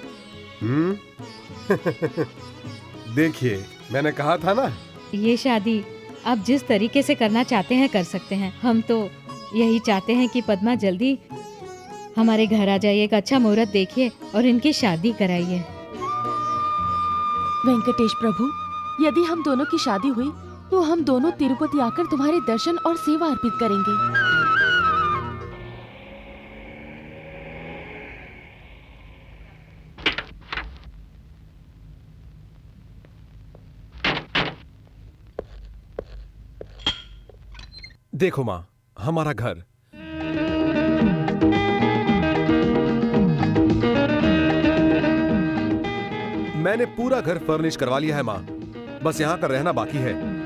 देखिए, मैंने कहा था ना। ये शादी आप जिस तरीके से करना चाहते हैं कर सकते हैं। हम तो यही चाहते हैं कि पद्मा जल्दी हमारे घर आ जाइए, एक अच्छा मुहूर्त देखिए और इनकी शादी कराइए। वेंकटेश प्रभु, यदि हम दोनों की शादी हुई तो हम दोनों तिरुपति आकर तुम्हारे दर्शन और सेवा अर्पित करेंगे। देखो माँ, हमारा घर। मैंने पूरा घर फर्निश करवा लिया है माँ, बस यहाँ का रहना बाकी है।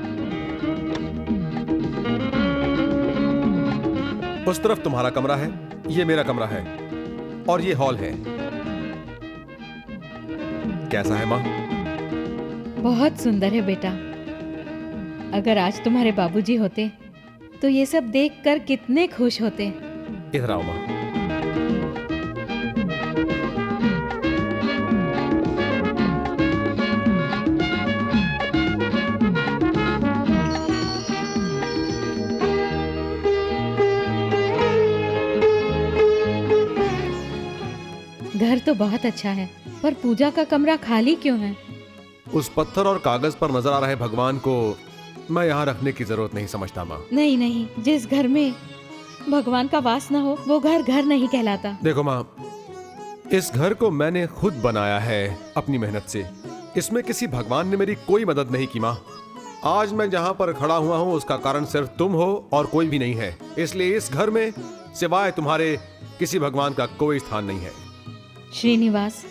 उस तरफ तुम्हारा कमरा है, ये मेरा कमरा है और ये हॉल है। कैसा है माँ? बहुत सुंदर है बेटा। अगर आज तुम्हारे बाबूजी होते तो ये सब देखकर कितने खुश होते। इधर आओ माँ। घर तो बहुत अच्छा है, पर पूजा का कमरा खाली क्यों है? उस पत्थर और कागज पर नजर आ रहे भगवान को मैं यहाँ रखने की जरूरत नहीं समझता माँ। नहीं नहीं, जिस घर में भगवान का वास न हो वो घर घर नहीं कहलाता। देखो माँ, इस घर को मैंने खुद बनाया है अपनी मेहनत से। इसमें किसी भगवान ने मेरी कोई मदद नहीं की माँ। आज मैं जहाँ पर खड़ा हुआ हूँ उसका कारण सिर्फ तुम हो और कोई भी नहीं है। इसलिए इस घर में सिवाय तुम्हारे किसी भगवान का कोई स्थान नहीं है। श्रीनिवास,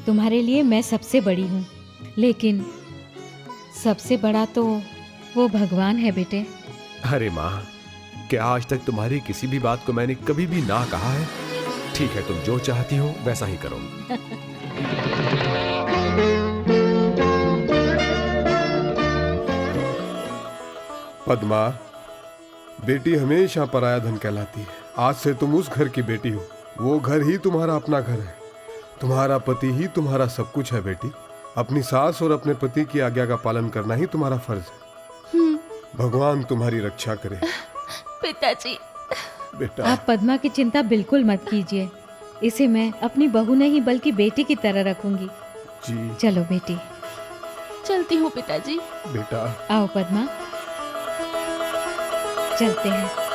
तुम्हारे लिए मैं सबसे बड़ी हूँ, लेकिन सबसे बड़ा तो वो भगवान है बेटे। अरे माँ, क्या आज तक तुम्हारी किसी भी बात को मैंने कभी भी ना कहा है? ठीक है, तुम जो चाहती हो वैसा ही करो। पद्मा, बेटी हमेशा पराया धन कहलाती है। आज से तुम उस घर की बेटी हो। वो घर ही तुम्हारा अपना घर है। तुम्हारा पति ही तुम्हारा सब कुछ है बेटी। अपनी सास और अपने पति की आज्ञा का पालन करना ही तुम्हारा फर्ज है। भगवान तुम्हारी रक्षा करे। पिताजी। बेटा, आप पद्मा की चिंता बिल्कुल मत कीजिए। इसे मैं अपनी बहू नहीं बल्कि बेटी की तरह रखूंगी। जी। चलो बेटी। चलती हूँ पिताजी। बेटा। आओ पद्मा, चलते हैं।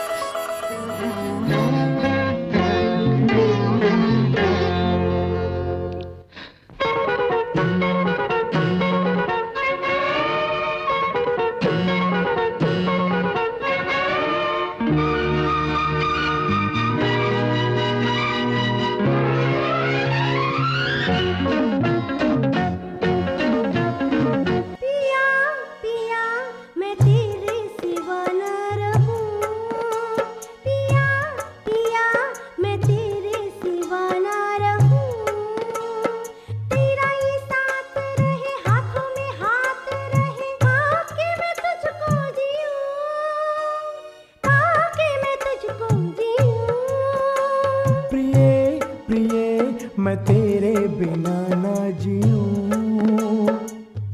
मैं तेरे बिना ना जीऊं,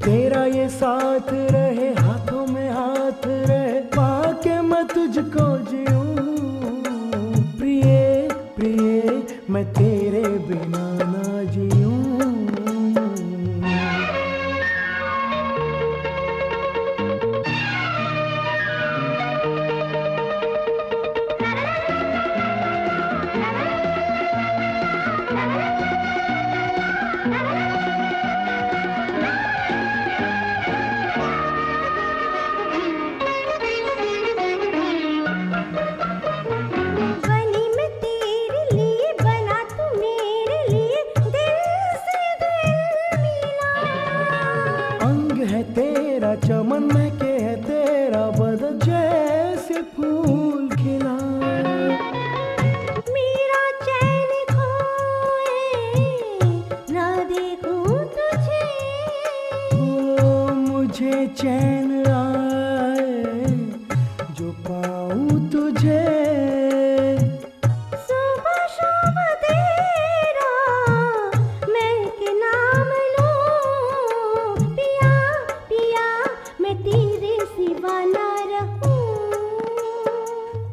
तेरा ये साथ रहे, हाथों में हाथ रहे, पाके मैं तुझको जीऊं। प्रिय प्रिय मैं तेरे बिना ना जीऊं। तेरा चमन महके है, तेरा बदन जैसे फूल खिला। मेरा चैन खोए ना देखूं तुझे, ओ मुझे चैन आए जो पाऊं तुझे। सुबह शाम तेरा मैं के नाम लूं, पिया पिया मैं तेरे सिवा ना रहूं।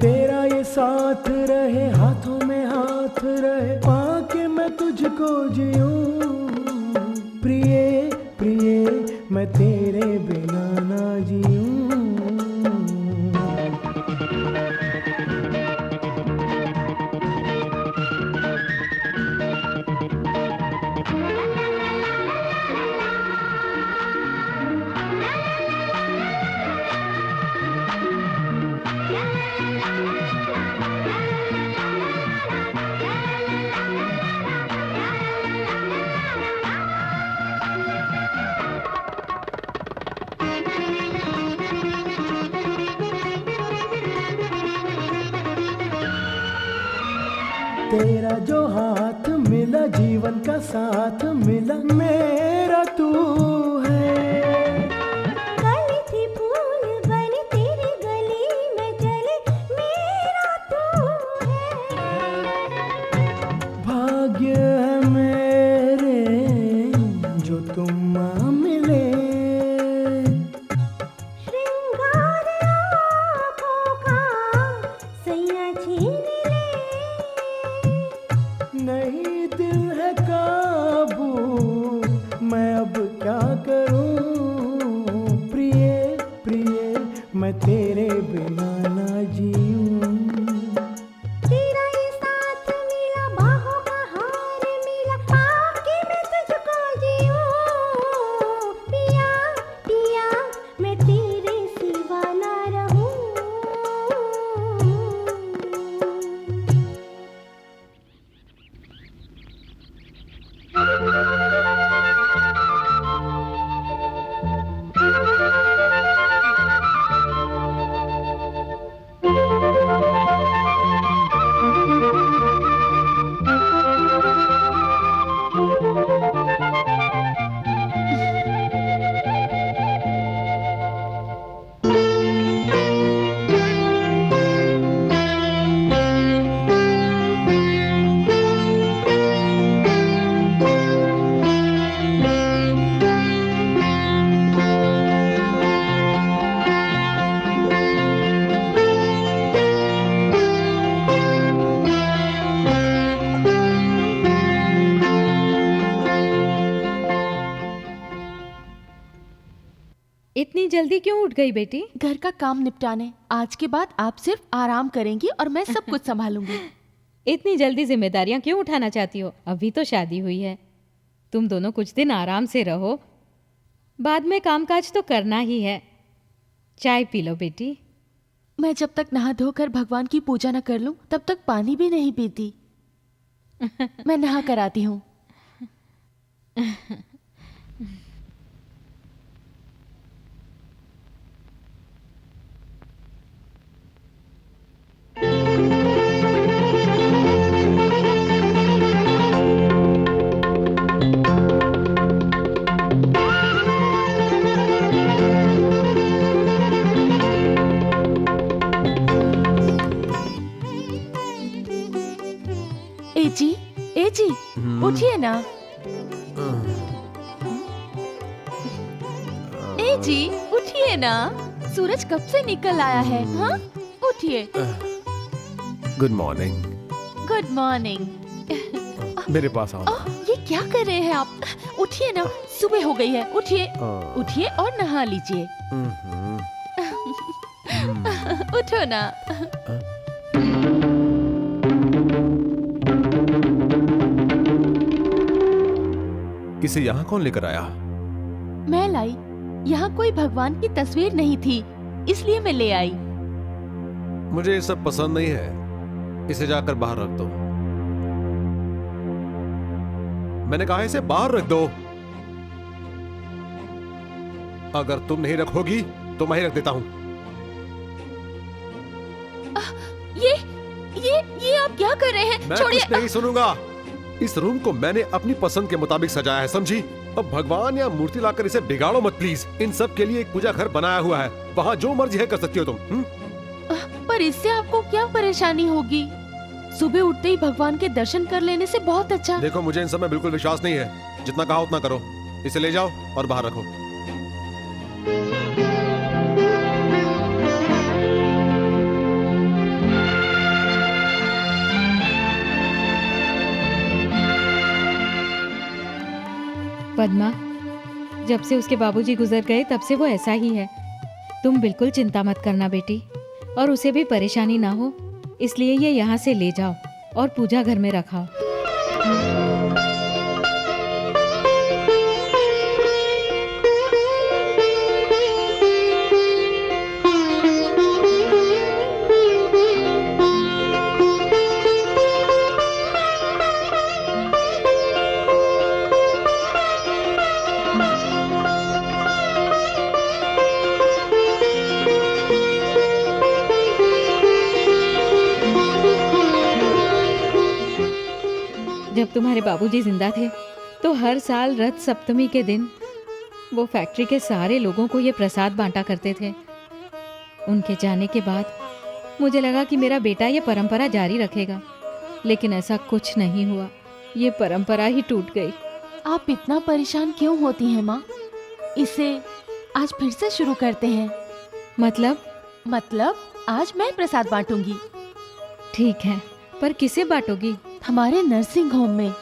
तेरा ये साथ रहे, हाथों में हाथ रहे, पाके मैं तुझको जीऊं। प्रिय प्रिय मैं तेरे बिना ना जीऊं। तेरा जो हाथ मिला, जीवन का साथ मिला, मेरा तू है। गली थी फूल बनी तेरी गली में चले, मेरा तू है। भाग्य है मेरे जो तुम मिले। श्रृंगार आँखों का सैया छीन ले। नहीं दिल है काबू, मैं अब क्या करूं। इतनी जल्दी क्यों उठ गई बेटी? घर का काम निपटाने। आज के बाद आप सिर्फ आराम करेंगी और मैं सब कुछ संभालूंगी। इतनी जल्दी जिम्मेदारियां क्यों उठाना चाहती हो? अभी तो शादी हुई है। तुम दोनों कुछ दिन आराम से रहो, बाद में कामकाज तो करना ही है। चाय पी लो बेटी। मैं जब तक नहा धोकर भगवान की पूजा न कर लूं, तब तक पानी भी नहीं पीती। मैं नहा कर आती हूँ। ए जी, उठिए ना। ए जी, उठिए ना। सूरज कब से निकल आया है? हाँ, उठिए। Good morning. Good morning. मेरे पास आओ। ये क्या कर रहे हैं आप? उठिए ना, सुबह हो गई है। उठिए, उठिए और नहा लीजिए। उठो ना। इसे यहाँ कौन लेकर आया? मैं लाई। यहाँ कोई भगवान की तस्वीर नहीं थी, इसलिए मैं ले आई। मुझे ये सब पसंद नहीं है। इसे जाकर बाहर रख दो। मैंने कहा इसे बाहर रख दो। अगर तुम नहीं रखोगी तो मैं ही रख देता हूं। ये आप क्या कर रहे हैं? मैं छोड़िए। कुछ नहीं सुनूंगा। इस रूम को मैंने अपनी पसंद के मुताबिक सजाया है, समझी? अब भगवान या मूर्ति लाकर इसे बिगाड़ो मत प्लीज। इन सब के लिए एक पूजा घर बनाया हुआ है, वहाँ जो मर्जी है कर सकती हो तुम। पर इससे आपको क्या परेशानी होगी? सुबह उठते ही भगवान के दर्शन कर लेने से बहुत अच्छा। देखो, मुझे इन सब में बिल्कुल विश्वास नहीं है। जितना कहा उतना करो। इसे ले जाओ और बाहर रखो। पद्मा, जब से उसके बाबूजी गुजर गए तब से वो ऐसा ही है। तुम बिल्कुल चिंता मत करना बेटी, और उसे भी परेशानी ना हो, इसलिए ये यहाँ से ले जाओ और पूजा घर में रखाओ। जब तुम्हारे बाबूजी जिंदा थे तो हर साल रथ सप्तमी के दिन वो फैक्ट्री के सारे लोगों को ये प्रसाद बांटा करते थे। उनके जाने के बाद मुझे लगा कि मेरा बेटा ये परंपरा जारी रखेगा, लेकिन ऐसा कुछ नहीं हुआ। ये परंपरा ही टूट गई। आप इतना परेशान क्यों होती हैं माँ? इसे आज फिर से शुरू करते हैं। मतलब आज मैं प्रसाद बांटूंगी। ठीक है, पर किसे बांटोगी? हमारे नर्सिंग होम में।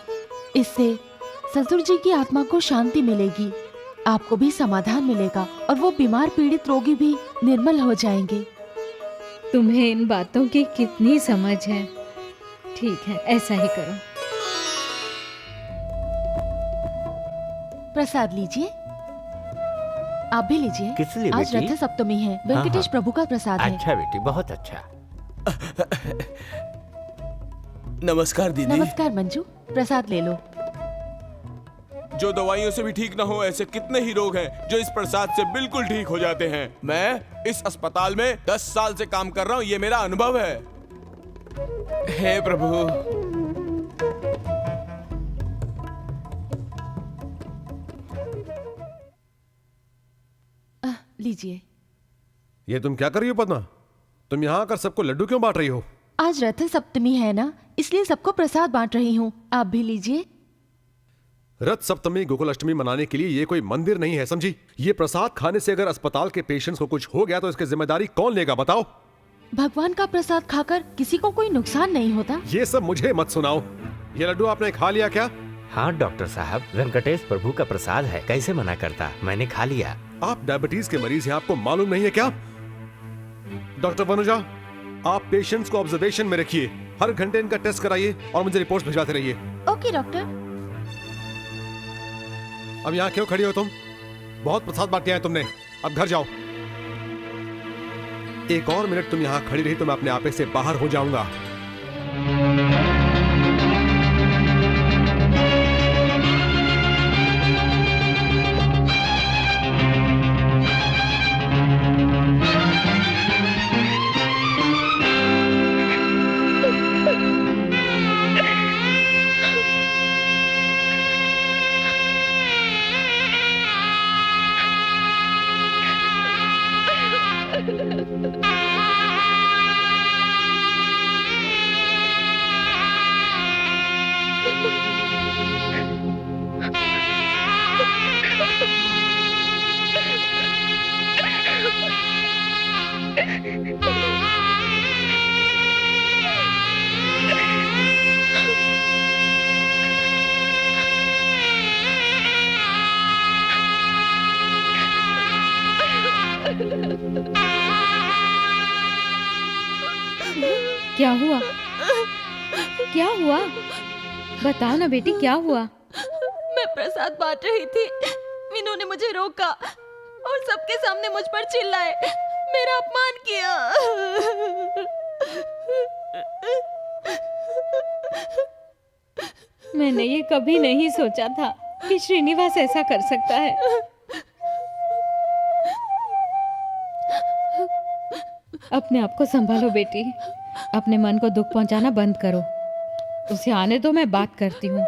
इससे ससुर जी की आत्मा को शांति मिलेगी, आपको भी समाधान मिलेगा और वो बीमार पीड़ित रोगी भी निर्मल हो जाएंगे। तुम्हें इन बातों की कितनी समझ है। ठीक है, ऐसा ही करो। प्रसाद लीजिए। आप भी लीजिए। किस लिए आज बेटी? रथ सप्तमी है, वेंकटेश प्रभु का प्रसाद है। अच्छा बेटी, बहुत अच्छा। नमस्कार दीदी। नमस्कार मंजू, प्रसाद ले लो। जो दवाइयों से भी ठीक ना हो, ऐसे कितने ही रोग हैं जो इस प्रसाद से बिल्कुल ठीक हो जाते हैं। मैं इस अस्पताल में 10 साल से काम कर रहा हूँ, ये मेरा अनुभव है। हे प्रभु। लीजिए। ये तुम क्या कर रही हो पद्मा? तुम यहाँ आकर सबको लड्डू क्यों बांट रही हो? आज रथ सप्तमी है ना, इसलिए सबको प्रसाद बांट रही हूँ। आप भी लीजिए। रथ सप्तमी गोकुल अष्टमी मनाने के लिए ये कोई मंदिर नहीं है, समझी? ये प्रसाद खाने से अगर अस्पताल के पेशेंट्स को कुछ हो गया तो इसकी जिम्मेदारी कौन लेगा बताओ? भगवान का प्रसाद खाकर किसी को कोई नुकसान नहीं होता। ये सब मुझे मत सुनाओ। ये लड्डू आपने खा लिया क्या? हाँ डॉक्टर साहब, वेंकटेश प्रभु का प्रसाद है, कैसे मना करता। मैंने खा लिया। आप डायबिटीज के मरीज हैं, आपको मालूम नहीं है क्या? डॉक्टर वनुजा, आप पेशेंट्स को ऑब्जर्वेशन में रखिए, हर घंटे इनका टेस्ट कराइए और मुझे रिपोर्ट्स भिजवाते रहिए। Okay doctor. अब यहाँ क्यों खड़ी हो तुम? बहुत प्रसाद बांटे हैं तुमने, अब घर जाओ। एक और मिनट तुम यहाँ खड़ी रही तो मैं अपने आपे से बाहर हो जाऊंगा। क्या हुआ? क्या हुआ? बताओ ना बेटी, क्या हुआ? मैं प्रसाद बांट रही थी, मीनू ने मुझे रोका और सबके सामने मुझ पर चिल्लाए, मेरा अपमान किया। मैंने ये कभी नहीं सोचा था कि श्रीनिवास ऐसा कर सकता है। अपने आप को संभालो बेटी, अपने मन को दुख पहुंचाना बंद करो। उसे आने दो, मैं बात करती हूँ।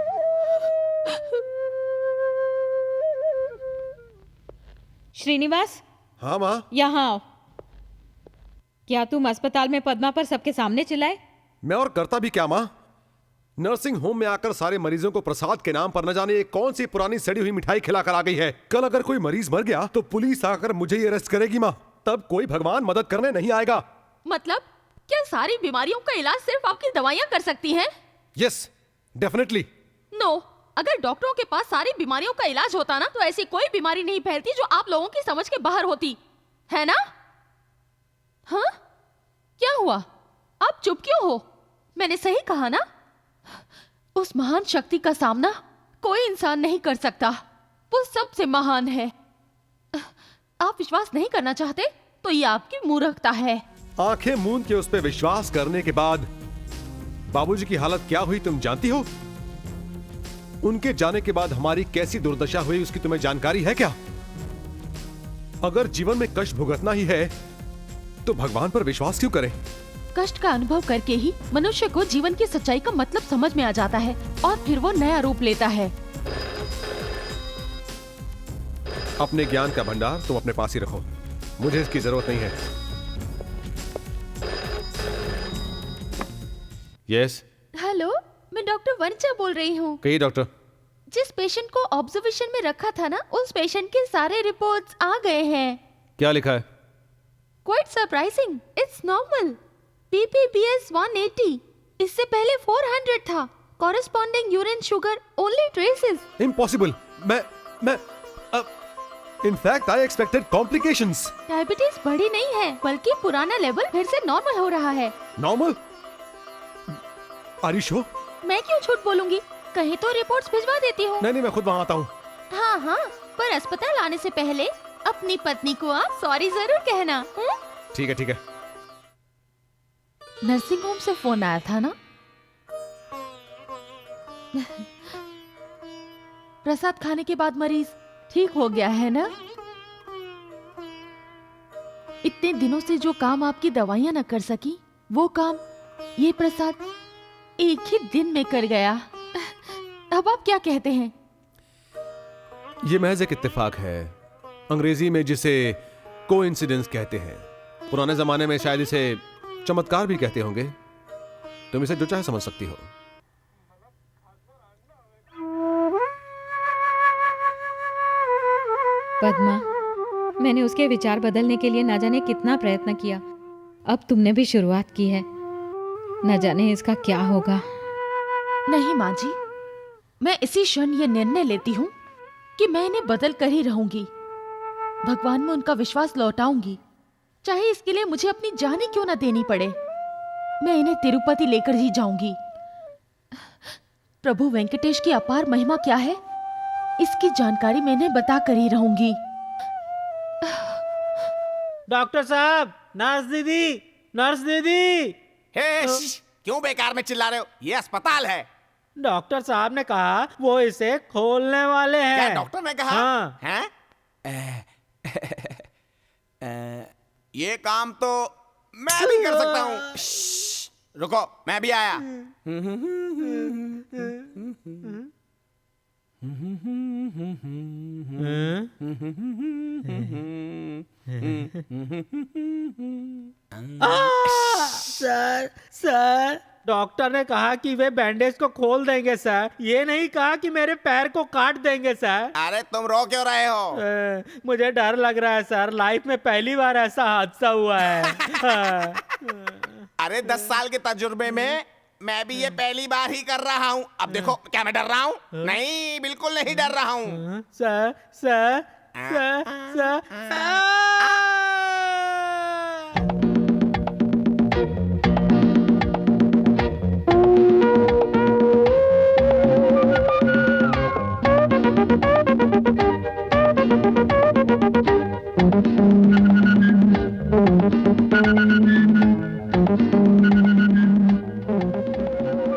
श्रीनिवास। हाँ माँ। यहाँ आओ। क्या तुम अस्पताल में पद्मा पर सबके सामने चिल्लाए? मैं और करता भी क्या माँ? नर्सिंग होम में आकर सारे मरीजों को प्रसाद के नाम पर न जाने एक कौन सी पुरानी सड़ी हुई मिठाई खिलाकर आ गई है। कल अगर कोई मरीज मर गया तो पुलिस आकर मुझे ही अरेस्ट करेगी माँ, तब कोई भगवान मदद करने नहीं आएगा। मतलब क्या सारी बीमारियों का इलाज सिर्फ आपकी दवाइयाँ कर सकती हैं? Yes, definitely. नो, अगर डॉक्टरों के पास सारी बीमारियों का इलाज होता ना तो ऐसी कोई बीमारी नहीं फैलती जो आप लोगों की समझ के बाहर होती, है ना? हाँ? क्या हुआ? आप चुप क्यों हो? मैंने सही कहा ना? उस महान शक्ति का सामना कोई इंसान नहीं कर सकता, वो सबसे महान है। आप विश्वास नहीं करना चाहते तो ये आपकी मूर्खता है। आंखें मूंद के उस पे विश्वास करने के बाद बाबूजी की हालत क्या हुई तुम जानती हो? उनके जाने के बाद हमारी कैसी दुर्दशा हुई उसकी तुम्हें जानकारी है क्या? अगर जीवन में कष्ट भुगतना ही है तो भगवान पर विश्वास क्यों करें? कष्ट का अनुभव करके ही मनुष्य को जीवन की सच्चाई का मतलब समझ में आ जाता है और फिर वो नया रूप लेता है। अपने ज्ञान का भंडार तुम अपने पास ही रखो, मुझे इसकी जरूरत नहीं है। यस। हेलो, मैं डॉक्टर वंचा बोल रही हूँ। कहिए डॉक्टर। जिस पेशेंट को ऑब्जर्वेशन में रखा था ना, उस पेशेंट के सारे रिपोर्ट्स आ गए हैं। क्या लिखा है? Quite surprising, it's normal. PPBS 180, इससे पहले 400 था। Corresponding urine sugar only traces. Impossible. मैं in fact I expected complications. Diabetes बढ़ी नहीं है, बल्कि पुराना लेवल फिर से नॉर्मल हो रहा है। नॉर्मल? Are you sure? मैं क्यों झूठ बोलूंगी? कहीं तो रिपोर्ट्स भिजवा देती हूँ। नहीं, मैं खुद वहाँ आता हूँ। हाँ हाँ, पर अस्पताल आने से पहले अपनी पत्नी को आप सॉरी जरूर कहना। ठीक है ठीक है। नर्सिंग होम से फोन आया था ना? प्रसाद खाने के बाद मरीज ठीक हो गया है ना? इतने दिनों से जो काम आपकी दवाइयां न कर सकी, वो काम ये प्रसाद एक ही दिन में कर गया। अब आप क्या कहते हैं? ये महज एक इत्तेफाक है, अंग्रेजी में जिसे कोइंसिडेंस कहते हैं। पुराने जमाने में शायद इसे चमत्कार भी कहते होंगे। तुम इसे जो चाहे समझ सकती हो। पद्मा, मैंने उसके विचार बदलने के लिए न जाने कितना प्रयत्न किया। अब तुमने भी शुरुआत की है, न जाने इसका क्या होगा। नहीं माँ जी, मैं इसी क्षण ये निर्णय लेती हूँ कि मैं इन्हें बदल कर ही रहूंगी। भगवान में उनका विश्वास लौटाऊंगी, चाहे इसके लिए मुझे अपनी जान ही क्यों ना देनी पड़े। मैं इन्हें तिरुपति लेकर ही जाऊंगी। प्रभु वेंकटेश की अपार महिमा क्या है, इसकी जानकारी मैं इन्हें बता कर ही रहूंगी। डॉक्टर साहब, नर्स दीदी, नर्स दीदी। क्यों बेकार में चिल्ला रहे हो? ये अस्पताल है। डॉक्टर साहब ने कहा वो इसे खोलने वाले हैं। क्या डॉक्टर ने कहा? हाँ। हैं? ये काम तो मैं भी कर सकता हूँ। रुको, मैं भी आया। सर, डॉक्टर ने कहा कि वे बैंडेज को खोल देंगे सर, ये नहीं कहा कि मेरे पैर को काट देंगे सर। अरे तुम रो क्यों रहे हो? मुझे डर लग रहा है सर, लाइफ में पहली बार ऐसा हादसा हुआ है। अरे 10 साल के तजुर्बे में मैं भी ये पहली बार ही कर रहा हूँ। अब देखो, क्या मैं डर रहा हूँ? नहीं, बिल्कुल नहीं डर रहा हूँ। सर, सर, सर, सर,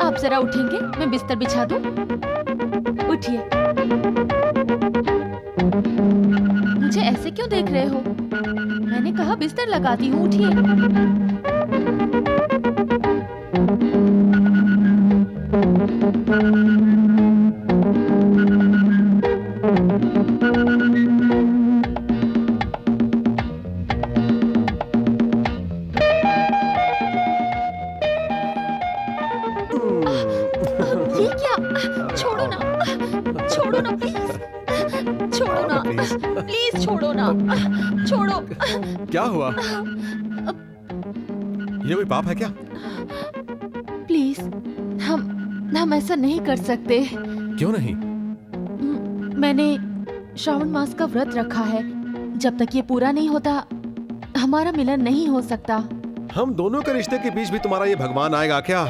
आप जरा उठेंगे? मैं बिस्तर बिछा दूं? उठिए। मुझे ऐसे क्यों देख रहे हो? मैंने कहा बिस्तर लगाती हूँ, उठिए। ये क्या? छोड़ो ना, छोड़ो ना प्लीज, छोड़ो ना प्लीज, छोड़ो ना, छोड़ो। क्या हुआ? ये कोई पाप है क्या? प्लीज, हम ऐसा नहीं कर सकते। क्यों नहीं? मैंने श्रावण मास का व्रत रखा है। जब तक ये पूरा नहीं होता, हमारा मिलन नहीं हो सकता। हम दोनों के रिश्ते के बीच भी तुम्हारा ये भगवान आएगा क्या?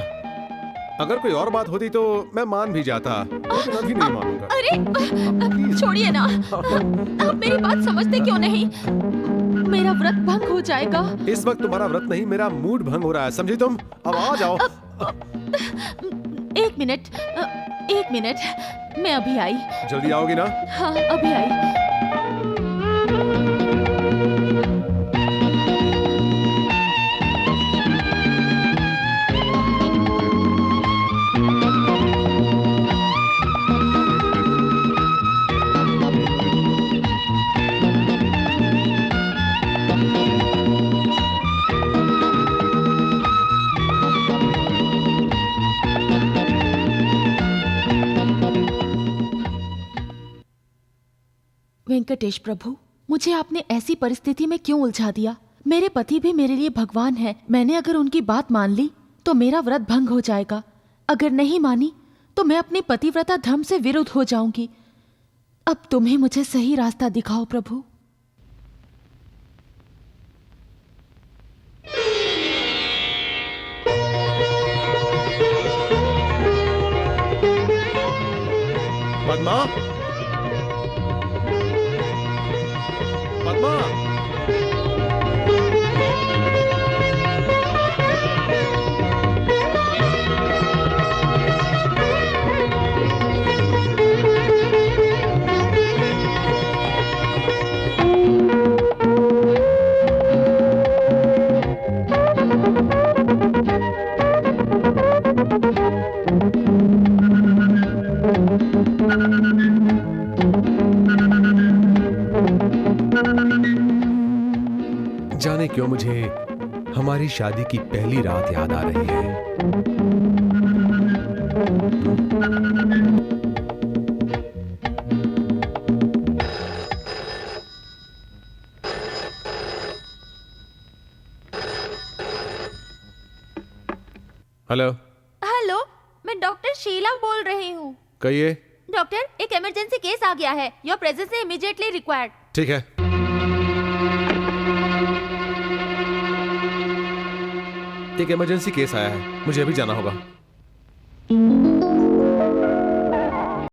अगर कोई और बात होती तो मैं मान भी जाता, लेकिन अभी नहीं मानूंगा। अरे छोड़िए ना, आप मेरी बात समझते क्यों नहीं? मेरा व्रत भंग हो जाएगा। इस वक्त तुम्हारा व्रत नहीं, मेरा मूड भंग हो रहा है, समझी तुम? अब आ जाओ। एक मिनट, मैं अभी आई। जल्दी आओगी ना? हाँ, अभी आई। वेंकटेश प्रभु, मुझे आपने ऐसी परिस्थिति में क्यों उलझा दिया? मेरे पति भी मेरे लिए भगवान है। मैंने अगर उनकी बात मान ली तो मेरा व्रत भंग हो जाएगा। अगर नहीं मानी तो मैं अपने पतिव्रता धर्म से विरुद्ध हो जाऊंगी। अब तुम ही मुझे सही रास्ता दिखाओ प्रभु। पद्मा, पद्मा, जाने क्यों मुझे हमारी शादी की पहली रात याद आ रही है। हेलो। हेलो, मैं डॉक्टर शीला बोल रही हूँ। कहिए। डॉक्टर, एक इमरजेंसी केस आ गया है। Your presence is immediately required. ठीक है। एक इमरजेंसी केस आया है, मुझे अभी जाना होगा।